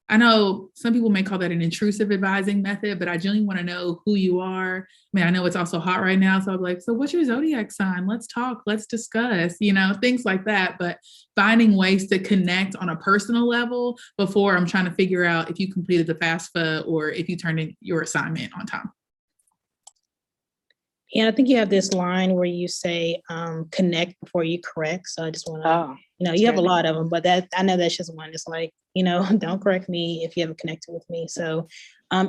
I know some people may call that an intrusive advising method, but I genuinely want to know who you are. I mean, I know it's also hot right now. So I'm like, so what's your zodiac sign? Let's talk, let's discuss, you know, things like that. But finding ways to connect on a personal level before I'm trying to figure out if you completed the FAFSA or if you turned in your assignment on time. And I think you have this line where you say, connect before you correct. So I just want to, you know, you have a lot of them, but that, I know that's just one. It's like, you know, don't correct me if you haven't connected with me. So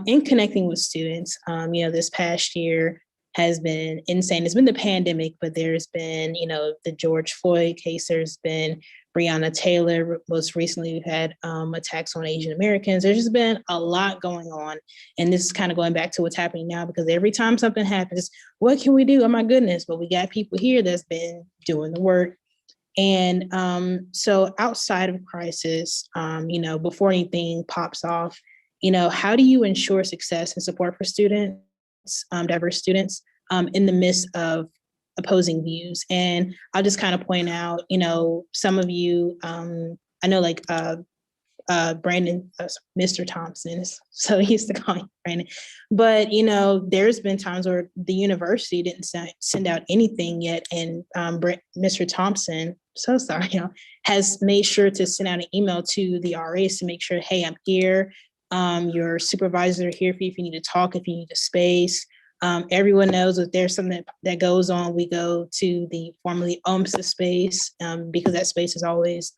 in connecting with students, you know, this past year has been insane. It's been the pandemic, but there's been, you know, the George Floyd case, there's been Breonna Taylor. Most recently, we've had attacks on Asian Americans. There's just been a lot going on. And this is kind of going back to what's happening now, because every time something happens, what can we do? Oh my goodness, but we got people here that's been doing the work. And so outside of crisis, you know, before anything pops off, you know, how do you ensure success and support for students, diverse students, in the midst of opposing views? And I'll just kind of point out, you know, some of you, I know like Brandon, Mr. Thompson, so he used to call me Brandon, but you know, there's been times where the university didn't send out anything yet, and Mr. Thompson, so sorry, you know, has made sure to send out an email to the RAs to make sure, hey, I'm here. Your supervisors are here for you if you need to talk, if you need a space. Everyone knows that there's something that goes on, we go to the formerly OMSA space, because that space is always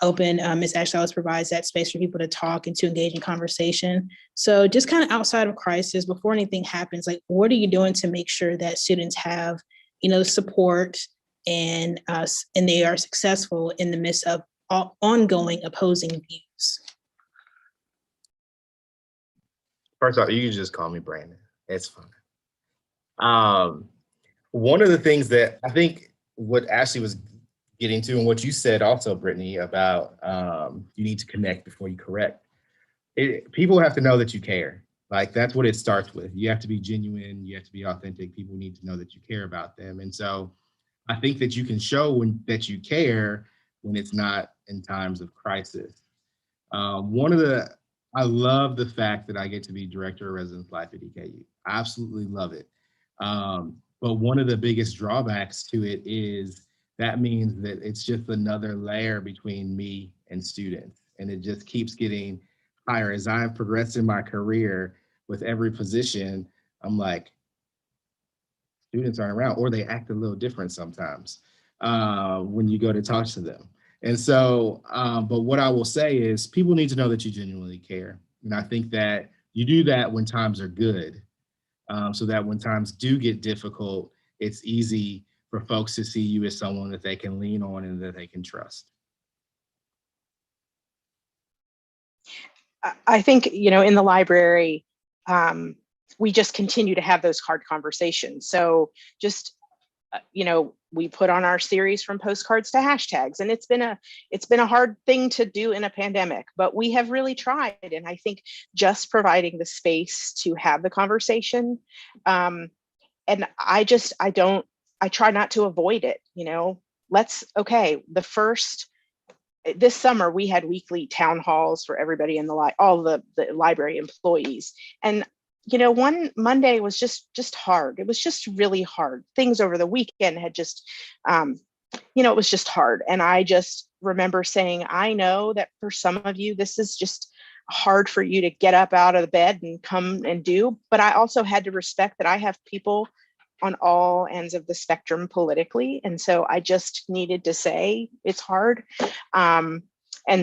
open. Ms. Ashley always provides that space for people to talk and to engage in conversation. So just kind of outside of crisis, before anything happens, like what are you doing to make sure that students have, you know, support and they are successful in the midst of ongoing opposing views? First off, you can just call me Brandon. It's fine. One of the things that I think what Ashley was getting to, and what you said also, Brittany, about you need to connect before you correct. People have to know that you care. Like that's what it starts with. You have to be genuine. You have to be authentic. People need to know that you care about them. And so I think that you can show that you care when it's not in times of crisis. I love the fact that I get to be director of residence life at EKU. I absolutely love it. But one of the biggest drawbacks to it is that means that it's just another layer between me and students. And it just keeps getting higher. As I've progressed in my career with every position, I'm like, students aren't around, or they act a little different sometimes when you go to talk to them. And so, but what I will say is people need to know that you genuinely care. And I think that you do that when times are good, so that when times do get difficult, it's easy for folks to see you as someone that they can lean on and that they can trust. I think, you know, in the library, we just continue to have those hard conversations. So just we put on our series from postcards to hashtags, and it's been a hard thing to do in a pandemic, but we have really tried. And I think just providing the space to have the conversation, and I try not to avoid it. This summer we had weekly town halls for everybody in all the library employees, and one Monday was just hard. It was just really hard. Things over the weekend had just, it was just hard. And I just remember saying, I know that for some of you, this is just hard for you to get up out of the bed and come and do. But I also had to respect that I have people on all ends of the spectrum politically. And so I just needed to say it's hard. And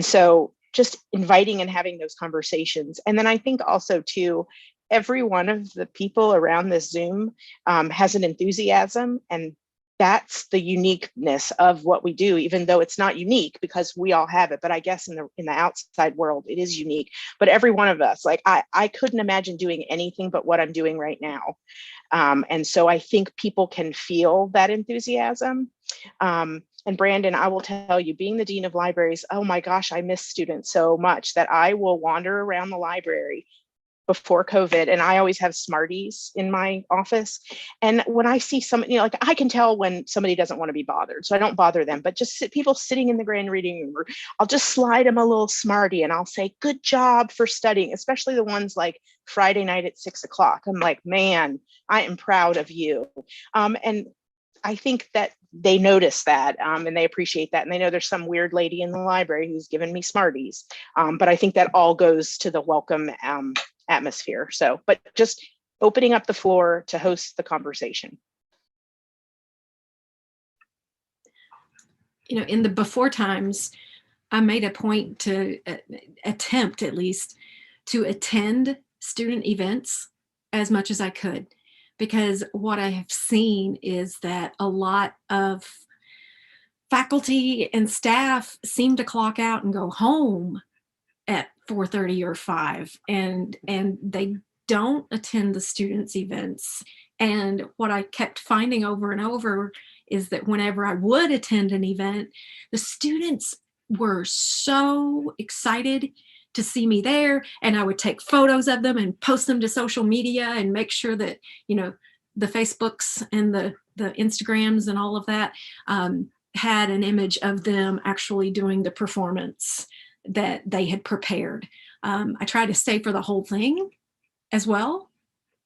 so just inviting and having those conversations. And then I think also too, every one of the people around this Zoom has an enthusiasm, and that's the uniqueness of what we do, even though it's not unique because we all have it. But I guess in the outside world, it is unique. But every one of us, like I couldn't imagine doing anything but what I'm doing right now. And so I think people can feel that enthusiasm. And Brandon, I will tell you, being the Dean of Libraries, oh my gosh, I miss students so much that I will wander around the library before COVID, and I always have Smarties in my office. And when I see somebody, I can tell when somebody doesn't want to be bothered, so I don't bother them. But just people sitting in the grand reading room, or I'll just slide them a little Smartie, and I'll say, "Good job for studying," especially the ones like Friday night at 6 o'clock. I'm like, man, I am proud of you. And I think that they notice that, and they appreciate that. And they know there's some weird lady in the library who's given me Smarties. But I think that all goes to the welcome atmosphere. So, but just opening up the floor to host the conversation. In the before times, I made a point to attempt at least to attend student events as much as I could, because what I have seen is that a lot of faculty and staff seem to clock out and go home at 4:30 or 5, and they don't attend the students' events. And what I kept finding over and over is that whenever I would attend an event, the students were so excited to see me there, and I would take photos of them and post them to social media and make sure that the Facebooks and the Instagrams and all of that had an image of them actually doing the performance that they had prepared. I try to stay for the whole thing as well.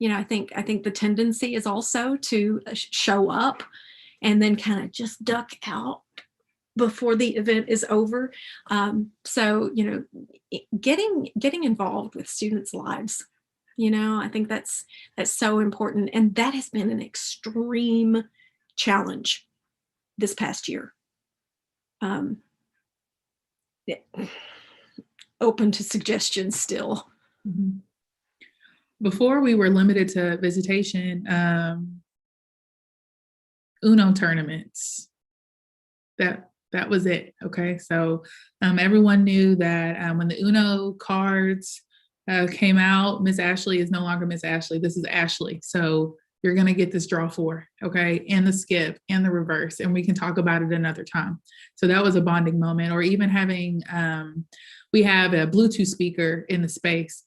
I think the tendency is also to show up and then kind of just duck out before the event is over. So, getting involved with students' lives, I think that's so important. And that has been an extreme challenge this past year. Open to suggestions still. Mm-hmm. Before we were limited to visitation, Uno tournaments. That was it. Okay, so everyone knew that when the Uno cards came out, Miss Ashley is no longer Miss Ashley. This is Ashley. So you're going to get this draw 4, okay, and the skip and the reverse, and we can talk about it another time. So that was a bonding moment. Or even having, we have a Bluetooth speaker in the space,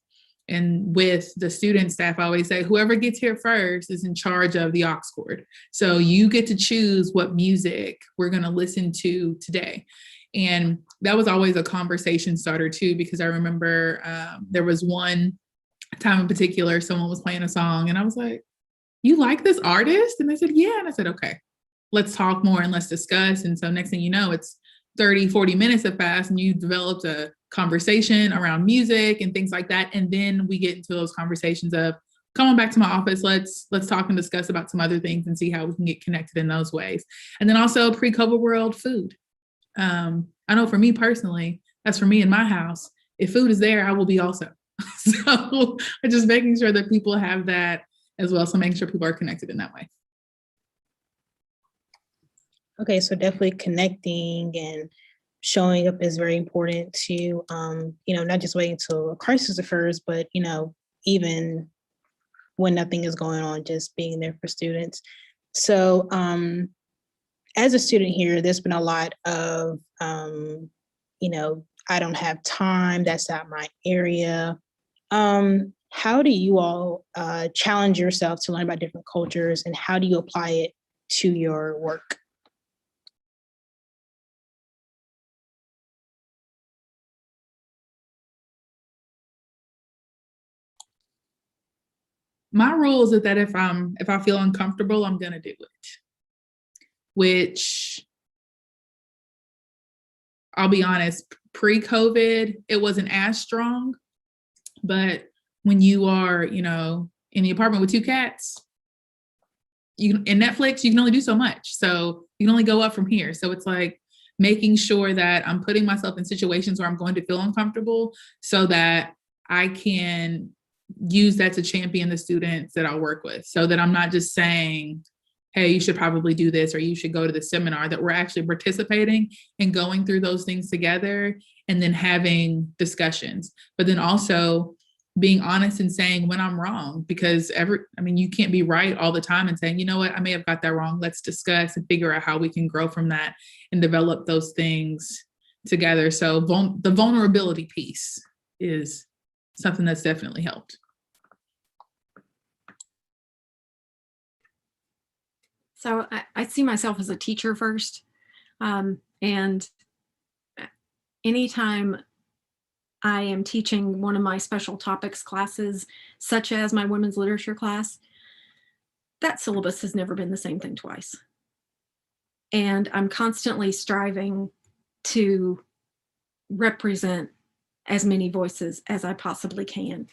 and with the student staff, I always say, whoever gets here first is in charge of the aux cord. So you get to choose what music we're going to listen to today. And that was always a conversation starter too, because I remember there was one time in particular, someone was playing a song and I was like, "You like this artist?" And they said, "Yeah." And I said, "Okay, let's talk more and let's discuss." And so next thing you know, it's 30, 40 minutes have passed and you developed a conversation around music and things like that. And then we get into those conversations of, come on back to my office. Let's talk and discuss about some other things and see how we can get connected in those ways. And then also pre-COVID world food. I know for me personally, that's for me in my house. If food is there, I will be also. So just making sure that people have that as well. So making sure people are connected in that way. Okay, so definitely connecting and showing up is very important to, not just waiting until a crisis occurs, but, even when nothing is going on, just being there for students. So as a student here, there's been a lot of, I don't have time, that's not my area. How do you all challenge yourself to learn about different cultures, and how do you apply it to your work? My rule is that if I feel uncomfortable, I'm gonna do it. Which, I'll be honest, pre-COVID, it wasn't as strong. But when you are, in the apartment with 2 cats, in Netflix, you can only do so much. So you can only go up from here. So it's like making sure that I'm putting myself in situations where I'm going to feel uncomfortable so that I can use that to champion the students that I work with, so that I'm not just saying, hey, you should probably do this, or you should go to the seminar, that we're actually participating and going through those things together and then having discussions. But then also being honest and saying when I'm wrong, because you can't be right all the time and saying, you know what, I may have got that wrong. Let's discuss and figure out how we can grow from that and develop those things together. So the vulnerability piece is something that's definitely helped. So I see myself as a teacher first. And anytime I am teaching one of my special topics classes, such as my women's literature class, that syllabus has never been the same thing twice. And I'm constantly striving to represent as many voices as I possibly can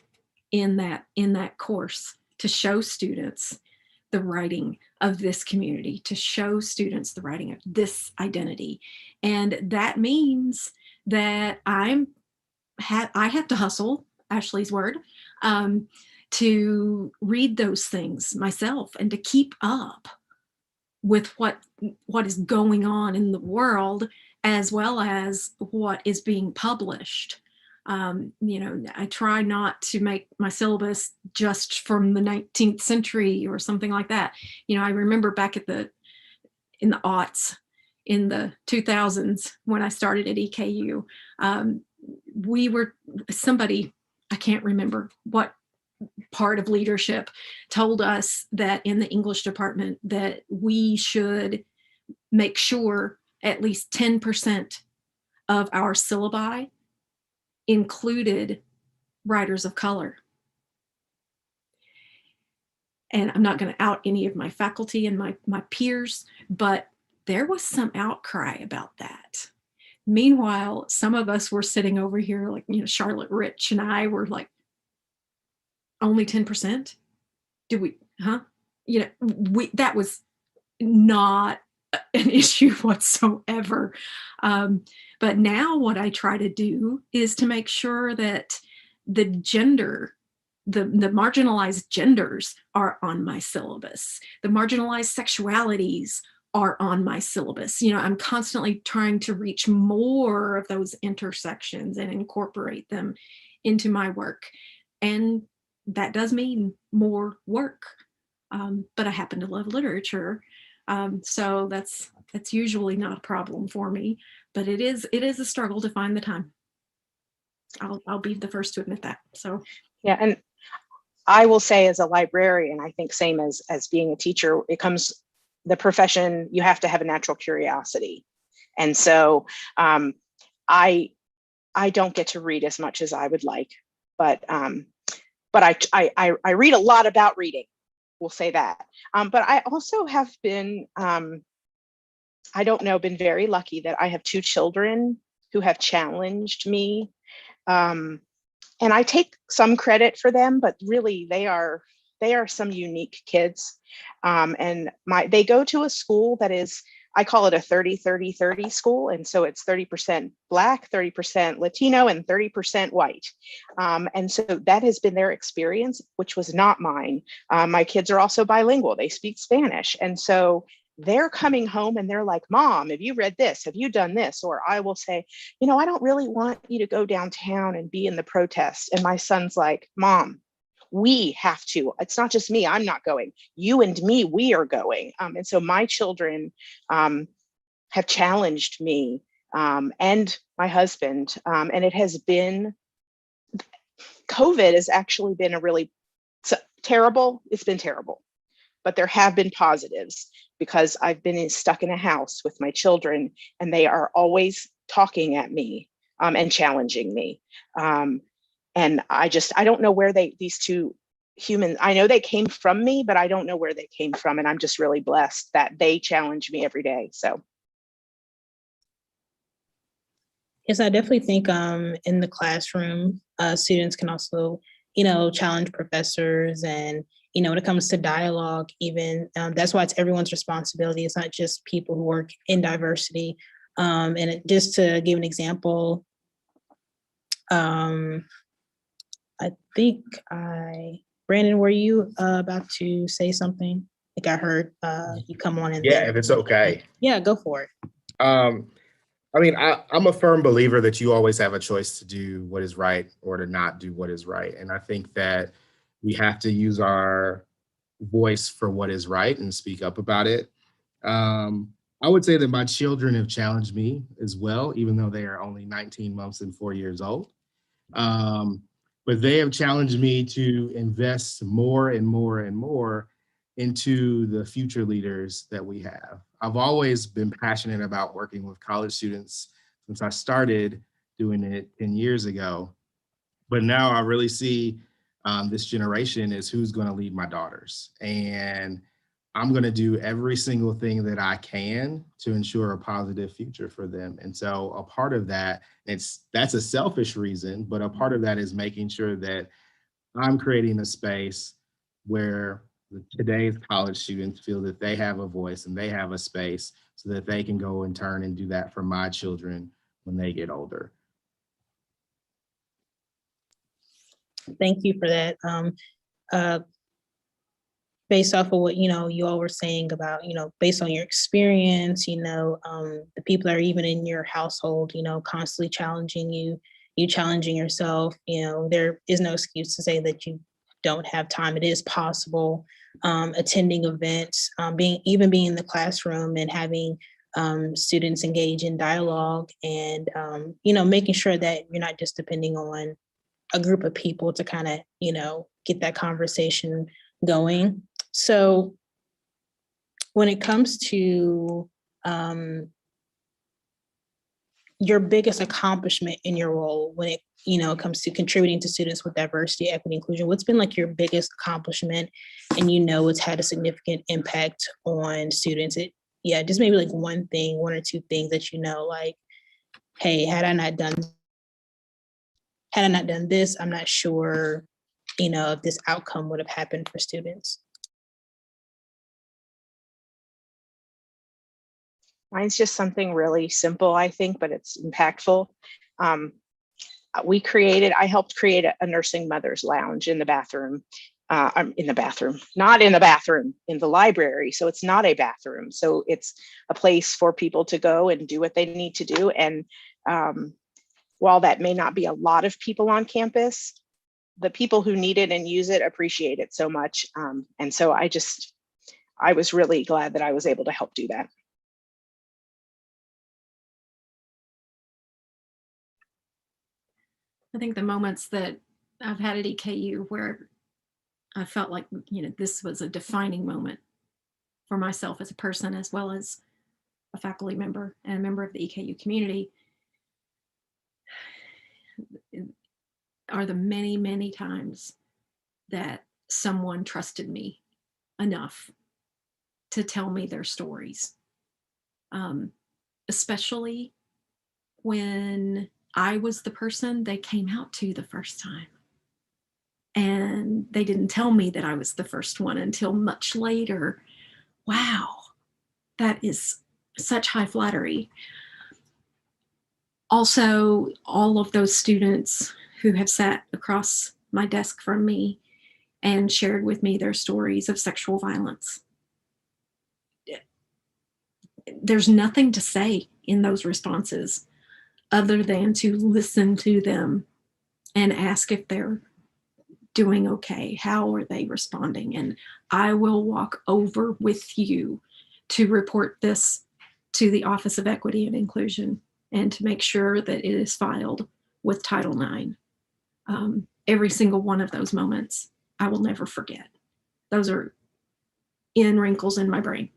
in that course, to show students the writing of this community, to show students the writing of this identity. And that means that I have to hustle, Ashley's word, to read those things myself and to keep up with what is going on in the world, as well as what is being published. I try not to make my syllabus just from the 19th century or something like that. I remember back in the aughts, in the 2000s, when I started at EKU, somebody, I can't remember what part of leadership, told us that in the English department that we should make sure at least 10% of our syllabi included writers of color. And I'm not going to out any of my faculty and my peers, but there was some outcry about that. Meanwhile, some of us were sitting over here, like, Charlotte Rich and I were like, only 10%? Did we, huh? That was not an issue whatsoever. But now what I try to do is to make sure that the marginalized genders are on my syllabus. The marginalized sexualities are on my syllabus. I'm constantly trying to reach more of those intersections and incorporate them into my work. And that does mean more work. But I happen to love literature. So that's usually not a problem for me, but it is a struggle to find the time. I'll be the first to admit that. So yeah, and I will say, as a librarian, I think same as being a teacher, it comes the profession. You have to have a natural curiosity, and so I don't get to read as much as I would like, but I read a lot about reading. We'll say that. But I also have been, been very lucky that I have 2 children who have challenged me. And I take some credit for them, but really they are some unique kids. And they go to a school that is, I call it a 30-30-30 school. And so it's 30% Black, 30% Latino, and 30% white. And so that has been their experience, which was not mine. My kids are also bilingual. They speak Spanish. And so they're coming home and they're like, Mom, have you read this? Have you done this? Or I will say, I don't really want you to go downtown and be in the protest. And my son's like, Mom, we have to. It's not just me, I'm not going. You and me, we are going. And so my children have challenged me and my husband. And it has been, COVID has actually been a really terrible. It's been terrible, but there have been positives because I've been stuck in a house with my children and they are always talking at me and challenging me. And I don't know where these two humans, I know they came from me, but I don't know where they came from. And I'm just really blessed that they challenge me every day. So. Yes, I definitely think in the classroom, students can also, challenge professors, and, when it comes to dialogue, even that's why it's everyone's responsibility. It's not just people who work in diversity. Just to give an example, I think Brandon, were you about to say something? I think I heard you come on in. Yeah, if it's okay. Yeah, go for it. I mean, I'm a firm believer that you always have a choice to do what is right or to not do what is right. And I think that we have to use our voice for what is right and speak up about it. I would say that my children have challenged me as well, even though they are only 19 months and 4 years old. But they have challenged me to invest more and more and more into the future leaders that we have. I've always been passionate about working with college students since I started doing it 10 years ago. But now I really see this generation is who's going to lead my daughters. And I'm going to do every single thing that I can to ensure a positive future for them. And so a part of that, that's a selfish reason, but a part of that is making sure that I'm creating a space where today's college students feel that they have a voice and they have a space so that they can go in turn and do that for my children when they get older. Thank you for that. Based off of what, you all were saying about, based on your experience, the people that are even in your household, constantly challenging you challenging yourself, there is no excuse to say that you don't have time. It is possible. Attending events, being in the classroom and having students engage in dialogue and, making sure that you're not just depending on a group of people to kind of, get that conversation going. So when it comes to your biggest accomplishment in your role, when it, comes to contributing to students with diversity, equity, inclusion, what's been like your biggest accomplishment and it's had a significant impact on students? Just maybe like one or two things that like, hey, had I not done this, I'm not sure, if this outcome would have happened for students. Mine's just something really simple, I think, but it's impactful. I helped create a nursing mother's lounge in the bathroom, not in the bathroom, in the library. So it's not a bathroom. So it's a place for people to go and do what they need to do. And while that may not be a lot of people on campus, the people who need it and use it appreciate it so much. And so I was really glad that I was able to help do that. I think the moments that I've had at EKU where I felt like, this was a defining moment for myself as a person, as well as a faculty member and a member of the EKU community, are the many, many times that someone trusted me enough to tell me their stories, especially when I was the person they came out to the first time. And they didn't tell me that I was the first one until much later. Wow, that is such high flattery. Also, all of those students who have sat across my desk from me and shared with me their stories of sexual violence. There's nothing to say in those responses other than to listen to them and ask if they're doing okay? How are they responding? And I will walk over with you to report this to the Office of Equity and Inclusion and to make sure that it is filed with Title IX. Every single one of those moments, I will never forget. Those are in wrinkles in my brain.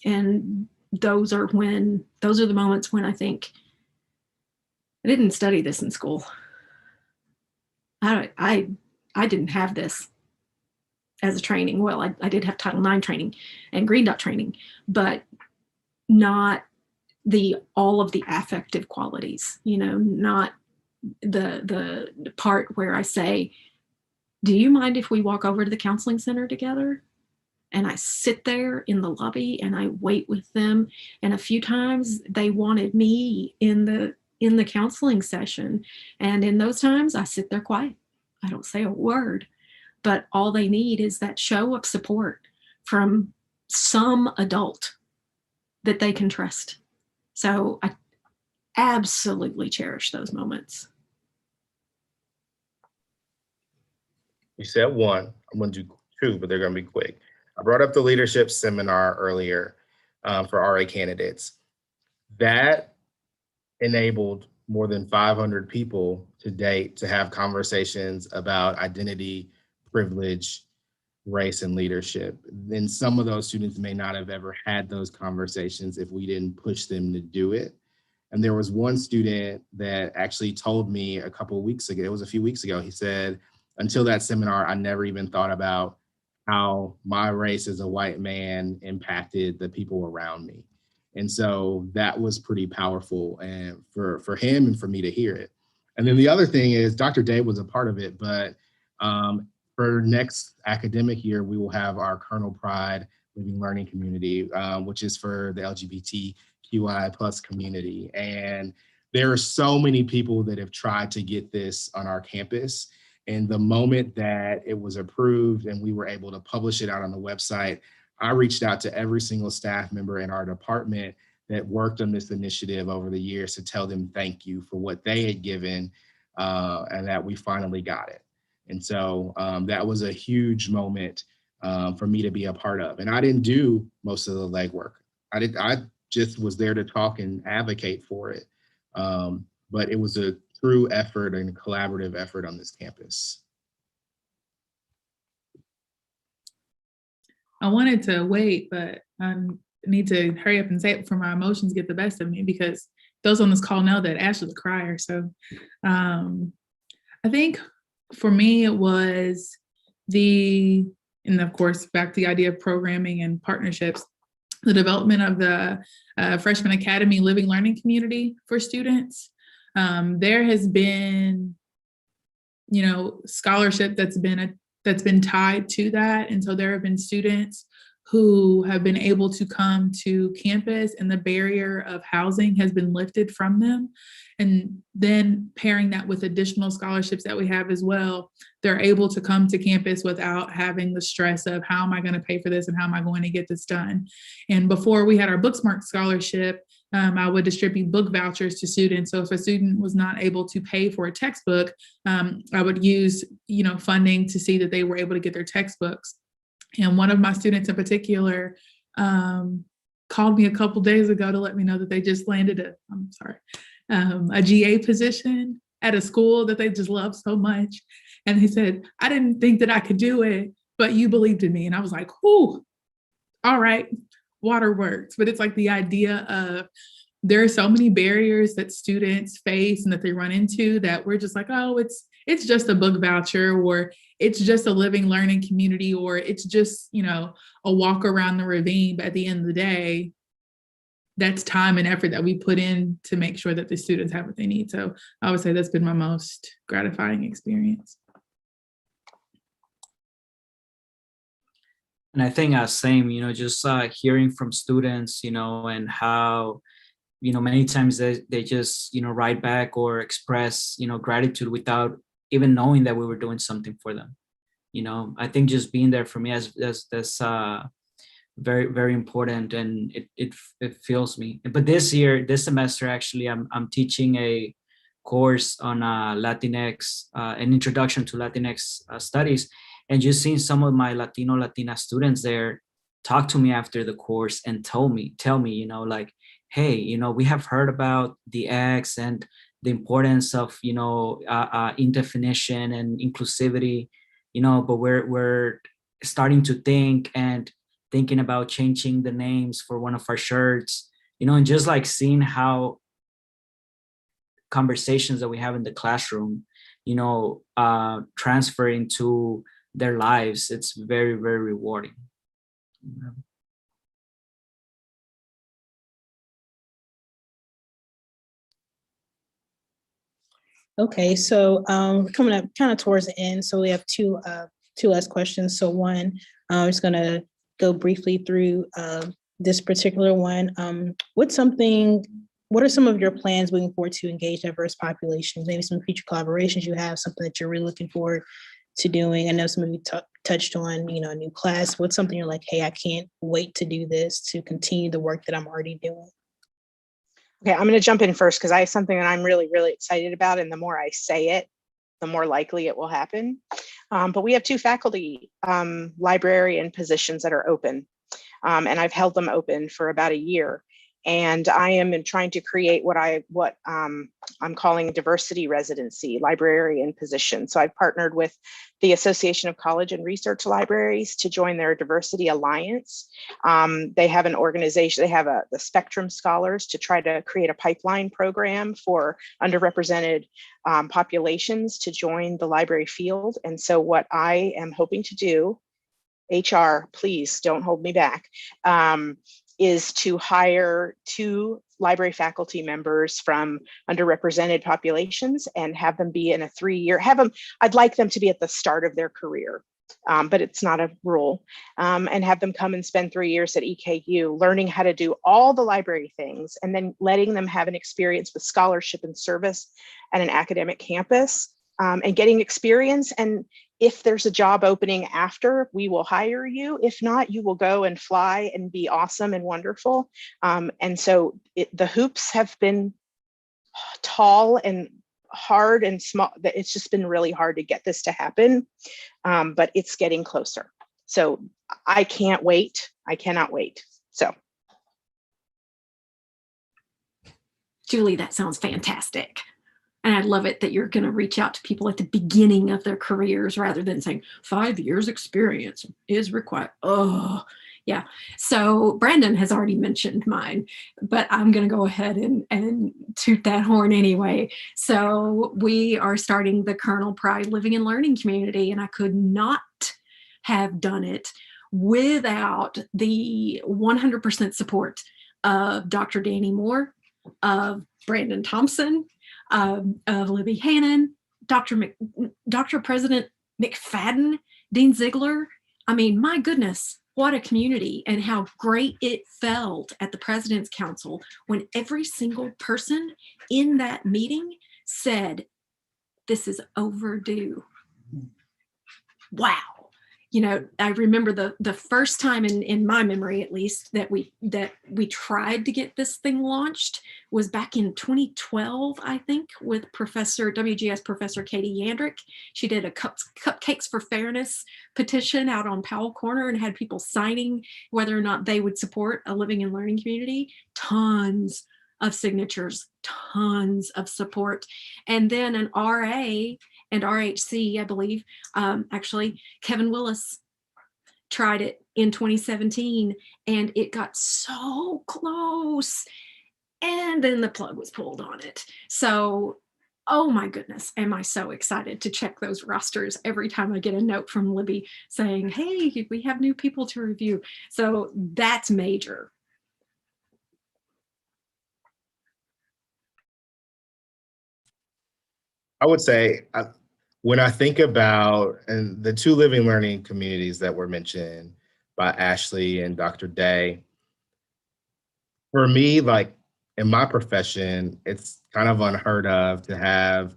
And those are the moments when I think, I didn't study this in school. I didn't have this as a training. Well, I did have Title IX training and Green Dot training, but not all of the affective qualities, not the part where I say, do you mind if we walk over to the counseling center together? And I sit there in the lobby and I wait with them. And a few times they wanted me in the counseling session. And in those times I sit there quiet. I don't say a word, but all they need is that show of support from some adult that they can trust. So I absolutely cherish those moments. You said one, I'm going to do two, but they're going to be quick. I brought up the leadership seminar earlier for RA candidates. That enabled more than 500 people to date to have conversations about identity, privilege, race, and leadership. Then some of those students may not have ever had those conversations if we didn't push them to do it. And there was one student that actually told me a couple of weeks ago, it was a few weeks ago, he said, until that seminar, I never even thought about how my race as a white man impacted the people around me. And so that was pretty powerful and for him and for me to hear it. And then the other thing is Dr. Day was a part of it, but for next academic year, we will have our Kernel Pride Living Learning Community, which is for the LGBTQI plus community. And there are so many people that have tried to get this on our campus. And the moment that it was approved and we were able to publish it out on the website, I reached out to every single staff member in our department that worked on this initiative over the years to tell them thank you for what they had given and that we finally got it. And so that was a huge moment for me to be a part of. And I didn't do most of the legwork. I just was there to talk and advocate for it. But it was a true effort and collaborative effort on this campus. I wanted to wait, but I need to hurry up and say it before my emotions get the best of me, because those on this call know that Ashley's a crier. So I think for me, it was and of course, back to the idea of programming and partnerships, the development of the Freshman Academy Living Learning Community for students. There has been, scholarship that's been tied to that. And so there have been students who have been able to come to campus and the barrier of housing has been lifted from them. And then pairing that with additional scholarships that we have as well, they're able to come to campus without having the stress of how am I going to pay for this and how am I going to get this done? And before we had our Booksmart scholarship, I would distribute book vouchers to students. So if a student was not able to pay for a textbook, I would use, funding to see that they were able to get their textbooks. And one of my students in particular called me a couple days ago to let me know that they just landed a GA position at a school that they just love so much. And he said, I didn't think that I could do it, but you believed in me. And I was like, whew, all right. Waterworks. But it's like the idea of there are so many barriers that students face and that they run into that we're just like, oh, it's just a book voucher, or it's just a living learning community, or it's just, a walk around the ravine. But at the end of the day, that's time and effort that we put in to make sure that the students have what they need. So I would say that's been my most gratifying experience. And I think same, just hearing from students, and how, many times they just, write back or express, gratitude without even knowing that we were doing something for them. I think just being there for me that's very, very important, and it fills me. But this semester, actually, I'm teaching a course on Latinx, an introduction to Latinx studies, and just seeing some of my Latina students there talk to me after the course and tell me, you know, like, hey, you know, we have heard about the X and the importance of, you know, indefinition and inclusivity, you know, but we're starting to thinking about changing the names for one of our shirts, you know, and just like seeing how conversations that we have in the classroom, you know, transfer into their lives. It's very, very rewarding. Okay, so we're coming up kind of towards the end, so we have two last questions. So one, I'm just gonna go briefly through this particular one. What are some of your plans moving forward to engage diverse populations? Maybe some future collaborations you have, something that you're really looking forward to doing. I know some of you touched on, you know, a new class. What's something you're like, hey, I can't wait to do this, to continue the work that I'm already doing? Okay, I'm going to jump in first because I have something that I'm really, really excited about. And the more I say it, the more likely it will happen. But we have 2 faculty librarian positions that are open. And I've held them open for about a year. And I am trying to create what I'm calling a diversity residency librarian position. So I've partnered with the Association of College and Research Libraries to join their Diversity Alliance. They have an organization, they have the Spectrum Scholars to try to create a pipeline program for underrepresented populations to join the library field. And so what I am hoping to do, HR, please don't hold me back, is to hire 2 library faculty members from underrepresented populations and have them be in a 3-year, I'd like them to be at the start of their career, but it's not a rule, and have them come and spend 3 years at EKU, learning how to do all the library things, and then letting them have an experience with scholarship and service at an academic campus, and getting experience. And if there's a job opening after, we will hire you. If not, you will go and fly and be awesome and wonderful. And so the hoops have been tall and hard and small. It's just been really hard to get this to happen, but it's getting closer. So I can't wait. I cannot wait. So. Julie, that sounds fantastic. And I love it that you're going to reach out to people at the beginning of their careers rather than saying 5 years experience is required. Oh, yeah. So Brandon has already mentioned mine, but I'm going to go ahead and toot that horn anyway. So we are starting the Colonel Pride Living and Learning Community, and I could not have done it without the 100% support of Dr. Danny Moore, of Brandon Thompson, of Libby Hannon, Dr. President McFadden, Dean Ziegler. I mean, my goodness, what a community, and how great it felt at the President's Council when every single person in that meeting said, this is overdue. Wow. You know, I remember the first time in my memory, at least, that we tried to get this thing launched was back in 2012, I think, with WGS Professor Katie Yandrick. She did a Cupcakes for Fairness petition out on Powell Corner and had people signing whether or not they would support a living and learning community. Tons of signatures, tons of support. And then an RA and RHC, I believe, actually, Kevin Willis tried it in 2017 and it got so close. And then the plug was pulled on it. So, oh my goodness, am I so excited to check those rosters every time I get a note from Libby saying, hey, we have new people to review. So that's major. I would say, when I think about and the 2 living learning communities that were mentioned by Ashley and Dr. Day, for me, like in my profession, it's kind of unheard of to have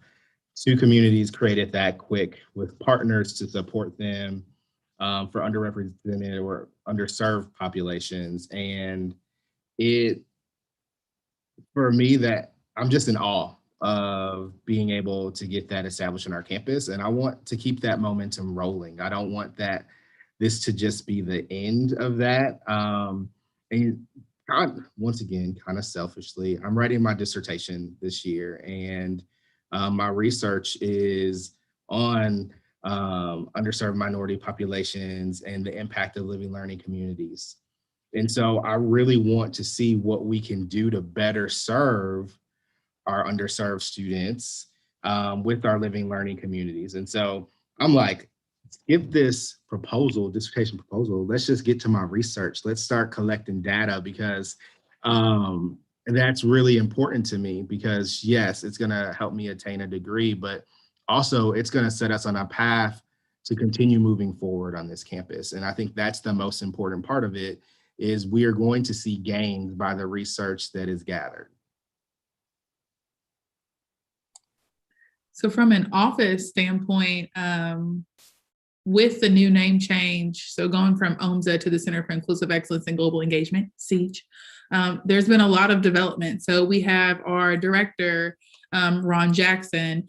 2 communities created that quick with partners to support them for underrepresented or underserved populations. And it, for me, that I'm just in awe of being able to get that established on our campus. And I want to keep that momentum rolling. I don't want this to just be the end of that. And once again, kind of selfishly, I'm writing my dissertation this year, and my research is on underserved minority populations and the impact of living learning communities. And so I really want to see what we can do to better serve our underserved students with our living learning communities. And so I'm like, skip this dissertation proposal, let's just get to my research. Let's start collecting data, because that's really important to me, because yes, it's gonna help me attain a degree, but also it's gonna set us on a path to continue moving forward on this campus. And I think that's the most important part of it, is we are going to see gains by the research that is gathered. So from an office standpoint, with the new name change, so going from OMSA to the Center for Inclusive Excellence and Global Engagement, SEACH, there's been a lot of development. So we have our director, Ron Jackson.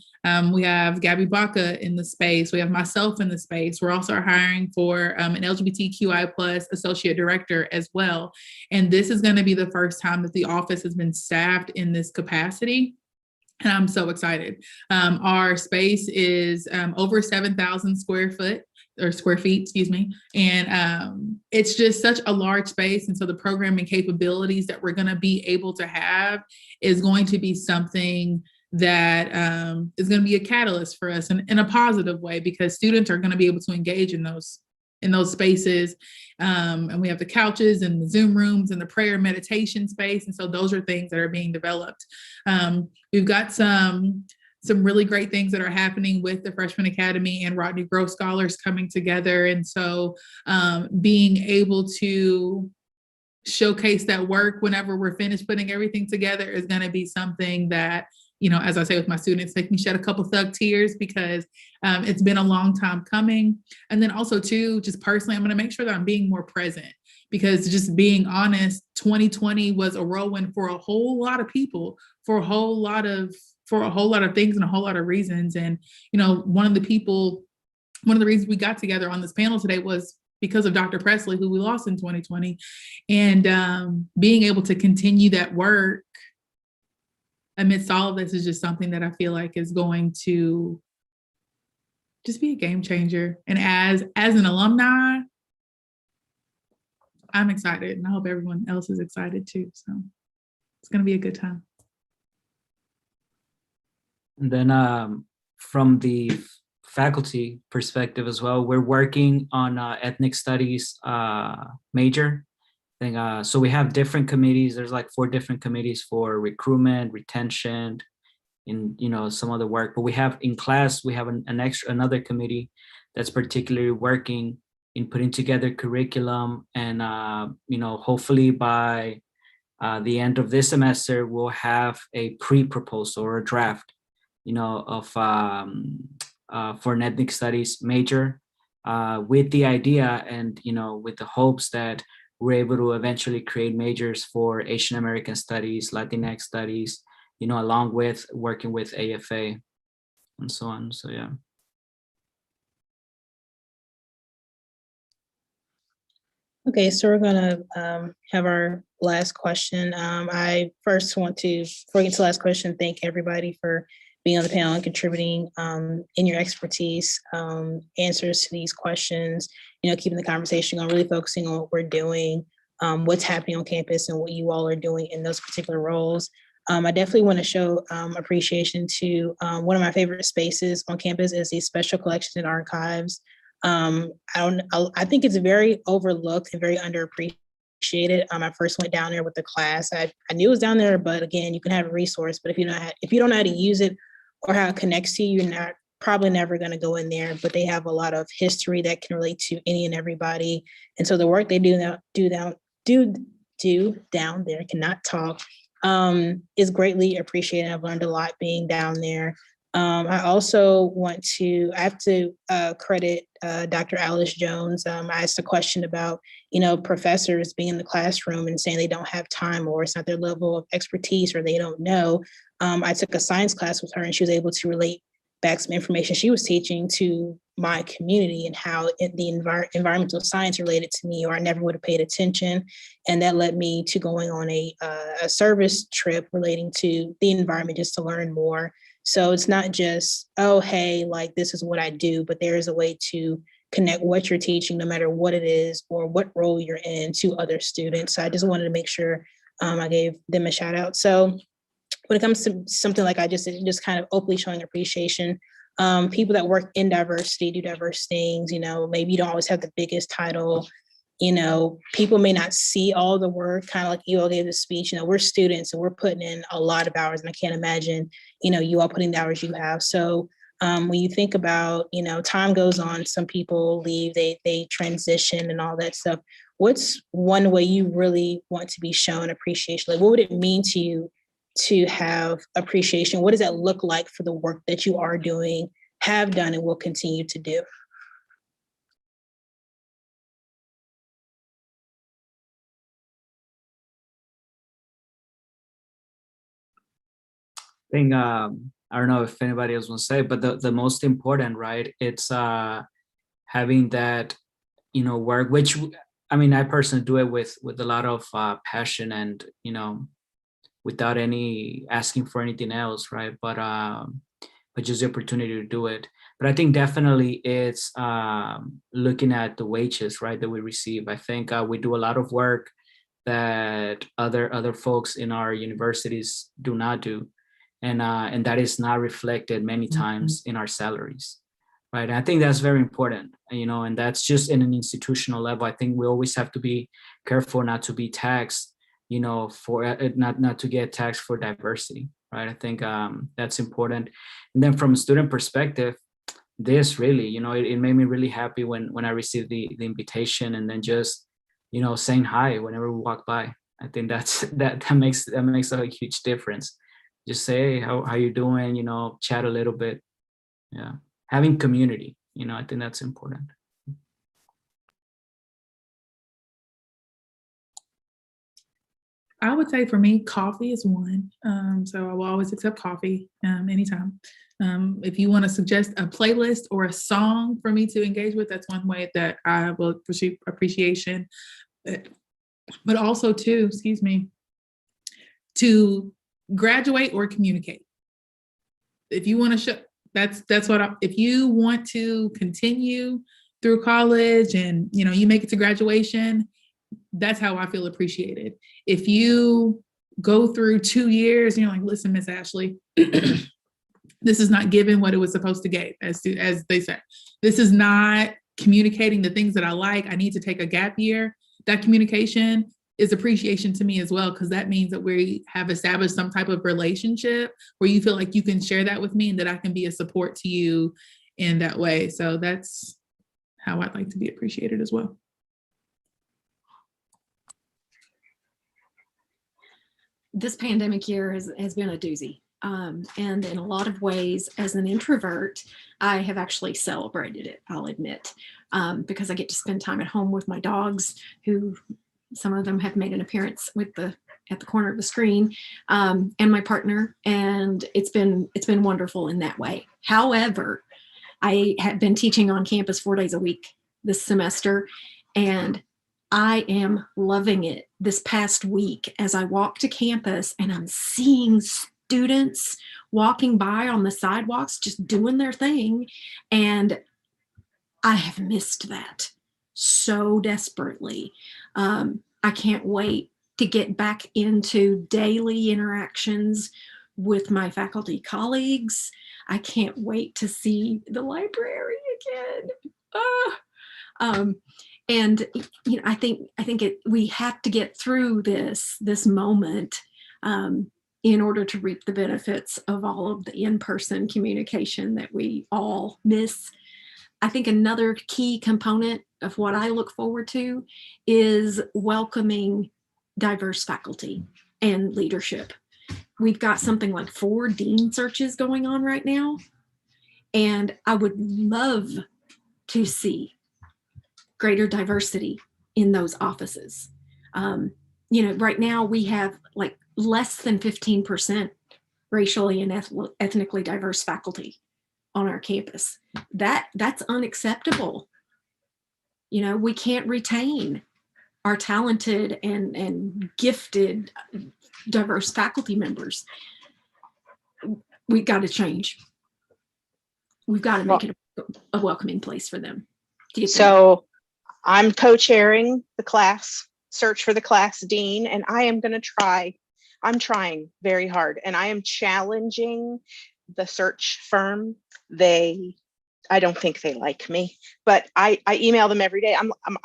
We have Gabby Baca in the space. We have myself in the space. We're also hiring for an LGBTQI plus associate director as well. And this is going to be the first time that the office has been staffed in this capacity. And I'm so excited. Our space is over 7,000 square feet, excuse me. And it's just such a large space. And so the programming capabilities that we're going to be able to have is going to be something that is going to be a catalyst for us in a positive way, because students are going to be able to engage in those spaces. And we have the couches and the Zoom rooms and the prayer and meditation space. And so those are things that are being developed. We've got some really great things that are happening with the Freshman Academy and Rodney Grove Scholars coming together. And so being able to showcase that work whenever we're finished putting everything together is going to be something that, you know, as I say with my students, make me shed a couple thug tears, because it's been a long time coming. And then also too, just personally, I'm going to make sure that I'm being more present, because just being honest, 2020 was a whirlwind for a whole lot of people, for a whole lot of things and a whole lot of reasons. And, you know, one of the reasons we got together on this panel today was because of Dr. Pressley, who we lost in 2020, and being able to continue that work amidst all of this is just something that I feel like is going to just be a game changer. And as an alumni, I'm excited, and I hope everyone else is excited too. So it's going to be a good time. And then from the faculty perspective as well, we're working on ethnic studies major thing. So we have different committees. There's like 4 different committees for recruitment, retention, and some other work. But we have in class, we have another committee that's particularly working in putting together curriculum, and hopefully by the end of this semester, we'll have a pre-proposal or a draft, of for an ethnic studies major, with the idea and with the hopes that we're able to eventually create majors for Asian American studies, Latinx studies, along with working with AFA and so on. So yeah. Okay, so we're gonna have our last question. I first want to, before we get to the last question, thank everybody for being on the panel and contributing in your expertise, answers to these questions, keeping the conversation going, really focusing on what we're doing, what's happening on campus and what you all are doing in those particular roles. I definitely want to show appreciation to one of my favorite spaces on campus is the Special Collections and Archives. I think it's very overlooked and very underappreciated. I first went down there with the class. I knew it was down there, but again, you can have a resource, but if you don't know how to use it or how it connects to you, you're not probably never going to go in there. But they have a lot of history that can relate to any and everybody. And so the work they do down there, cannot talk, is greatly appreciated. I've learned a lot being down there. I also I have to credit Dr. Alice Jones. I asked a question about, professors being in the classroom and saying they don't have time or it's not their level of expertise or they don't know. I took a science class with her and she was able to relate back some information she was teaching to my community and how the environmental science related to me, or I never would have paid attention. And that led me to going on a service trip relating to the environment just to learn more. So it's not just, oh, hey, like this is what I do, but there is a way to connect what you're teaching, no matter what it is or what role you're in, to other students. So I just wanted to make sure I gave them a shout out. So when it comes to something like I just said, just kind of openly showing appreciation, people that work in diversity, do diverse things, maybe you don't always have the biggest title, people may not see all the work, kind of like you all gave the speech, we're students and we're putting in a lot of hours and I can't imagine, you all putting the hours you have. So when you think about, time goes on, some people leave, they transition and all that stuff. What's one way you really want to be shown appreciation? Like, what would it mean to you to have appreciation? What does that look like for the work that you are doing, have done, and will continue to do? I think, I don't know if anybody else wants to say, but the most important, right? It's having that, work, which, I personally do it with a lot of passion and, without any asking for anything else, right? But just the opportunity to do it. But I think definitely it's looking at the wages, right, that we receive. I think we do a lot of work that other folks in our universities do not do. And that is not reflected many times in our salaries, right? And I think that's very important, and that's just in an institutional level. I think we always have to be careful not to be taxed, for not to get taxed for diversity, right? I think that's important. And then from a student perspective, this really, it made me really happy when I received the invitation, and then just, saying hi whenever we walk by. I think that makes a huge difference. Just say, hey, how you doing? Chat a little bit. Yeah, having community. I think that's important. I would say for me, coffee is one. So I will always accept coffee anytime. If you want to suggest a playlist or a song for me to engage with, that's one way that I will pursue appreciation. But also too, to graduate or communicate. If you want to show, that's what if you want to continue through college and you make it to graduation, that's how I feel appreciated. If you go through 2 years and you're like, listen, Miss Ashley, this is not giving what it was supposed to give, as they say. This is not communicating the things that I like. I need to take a gap year. That communication is appreciation to me as well, because that means that we have established some type of relationship where you feel like you can share that with me and that I can be a support to you in that way. So that's how I'd like to be appreciated as well. This pandemic year has been a doozy. And in a lot of ways, as an introvert, I have actually celebrated it, I'll admit, because I get to spend time at home with my dogs, who some of them have made an appearance at the corner of the screen, and my partner, and it's been wonderful in that way. However, I have been teaching on campus 4 days a week this semester, and I am loving it. This past week, as I walk to campus and I'm seeing students walking by on the sidewalks, just doing their thing, and I have missed that so desperately. I can't wait to get back into daily interactions with my faculty colleagues. I can't wait to see the library again. And I think we have to get through this moment in order to reap the benefits of all of the in-person communication that we all miss. I think another key component of what I look forward to is welcoming diverse faculty and leadership. we've got something like 4 dean searches going on right now. And I would love to see greater diversity in those offices. Right now we have like less than 15% racially and ethnically diverse faculty on our campus. That's unacceptable. We can't retain our talented and gifted diverse faculty members. We've got to change. We've got to make it a welcoming place for them. So I'm co-chairing the class search for the class dean, and I am going to try. I'm trying very hard, and I am challenging the search firm. I don't think they like me, but I email them every day.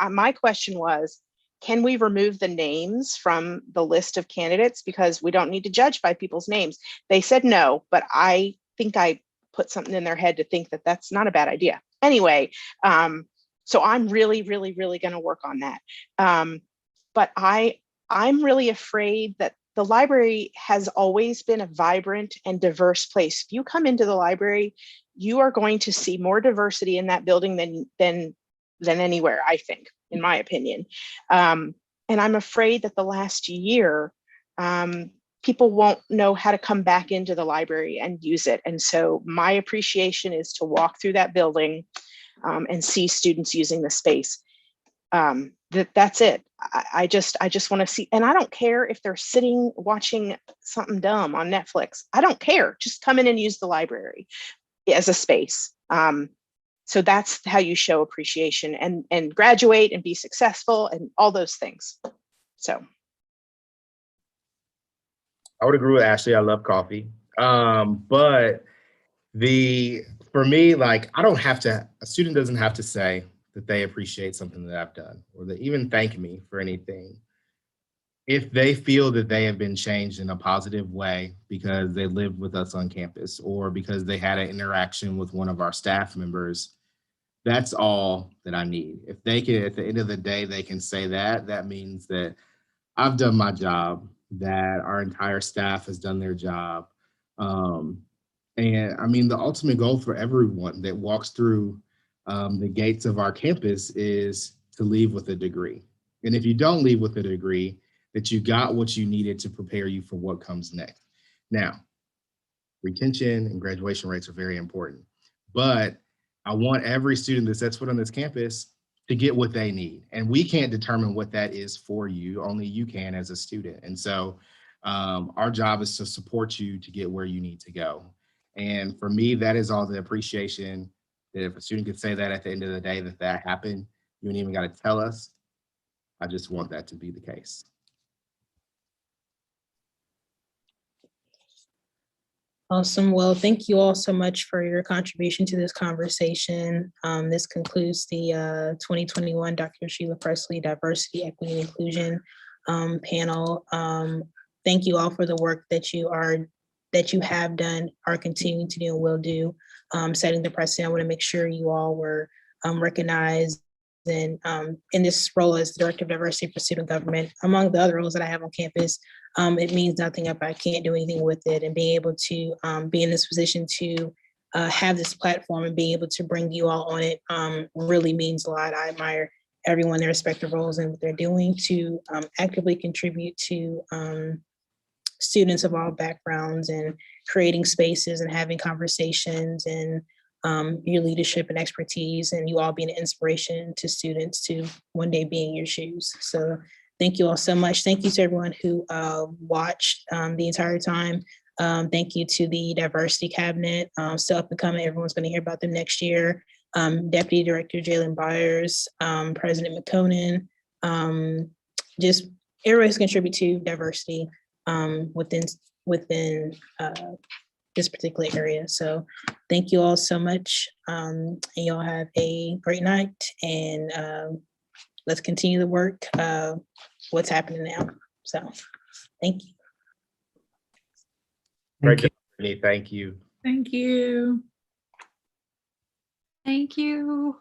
My question was, can we remove the names from the list of candidates because we don't need to judge by people's names? They said no, but I think I put something in their head to think that that's not a bad idea. Anyway, so I'm really, really, really going to work on that. But I'm really afraid that the library has always been a vibrant and diverse place. If you come into the library, you are going to see more diversity in that building than anywhere, I think, in my opinion. And I'm afraid that the last year, people won't know how to come back into the library and use it. And so my appreciation is to walk through that building and see students using the space. That's it. I just want to see, and I don't care if they're sitting watching something dumb on Netflix. I don't care. Just come in and use the library as a space. So that's how you show appreciation and graduate and be successful and all those things. So I would agree with Ashley. I love coffee. But for me, like, a student doesn't have to say that they appreciate something that I've done or that even thank me for anything. If they feel that they have been changed in a positive way because they lived with us on campus or because they had an interaction with one of our staff members, that's all that I need. If they can, at the end of the day, they can say that means that I've done my job, that our entire staff has done their job. And I mean, the ultimate goal for everyone that walks through the gates of our campus is to leave with a degree. And if you don't leave with a degree, that you got what you needed to prepare you for what comes next. Now, retention and graduation rates are very important, but I want every student that sets foot on this campus to get what they need. And we can't determine what that is for you, only you can as a student. And so our job is to support you to get where you need to go. And for me, that is all the appreciation that if a student could say that at the end of the day, that happened, you ain't even got to tell us. I just want that to be the case. Awesome. Well, thank you all so much for your contribution to this conversation. This concludes the 2021 Dr. Sheila Pressley Diversity, Equity, and Inclusion panel. Thank you all for the work that you have done, are continuing to do, and will do, setting the precedent. I want to make sure you all were recognized and in this role as Director of Diversity for Student Government, among the other roles that I have on campus. It means nothing if I can't do anything with it, and being able to be in this position to have this platform and being able to bring you all on it really means a lot. I admire everyone in their respective roles and what they're doing to actively contribute to students of all backgrounds and creating spaces and having conversations, and your leadership and expertise, and you all being an inspiration to students to one day be in your shoes. So thank you all so much. Thank you to everyone who watched the entire time. Thank you to the diversity cabinet, still up and coming. Everyone's going to hear about them next year. Deputy Director Jalen Byers, President McConan, just everybody's contribute to diversity within this particular area. So thank you all so much. And y'all have a great night, and let's continue the work, what's happening now. So thank you. Great job, Brittany. Thank you. Thank you. Thank you.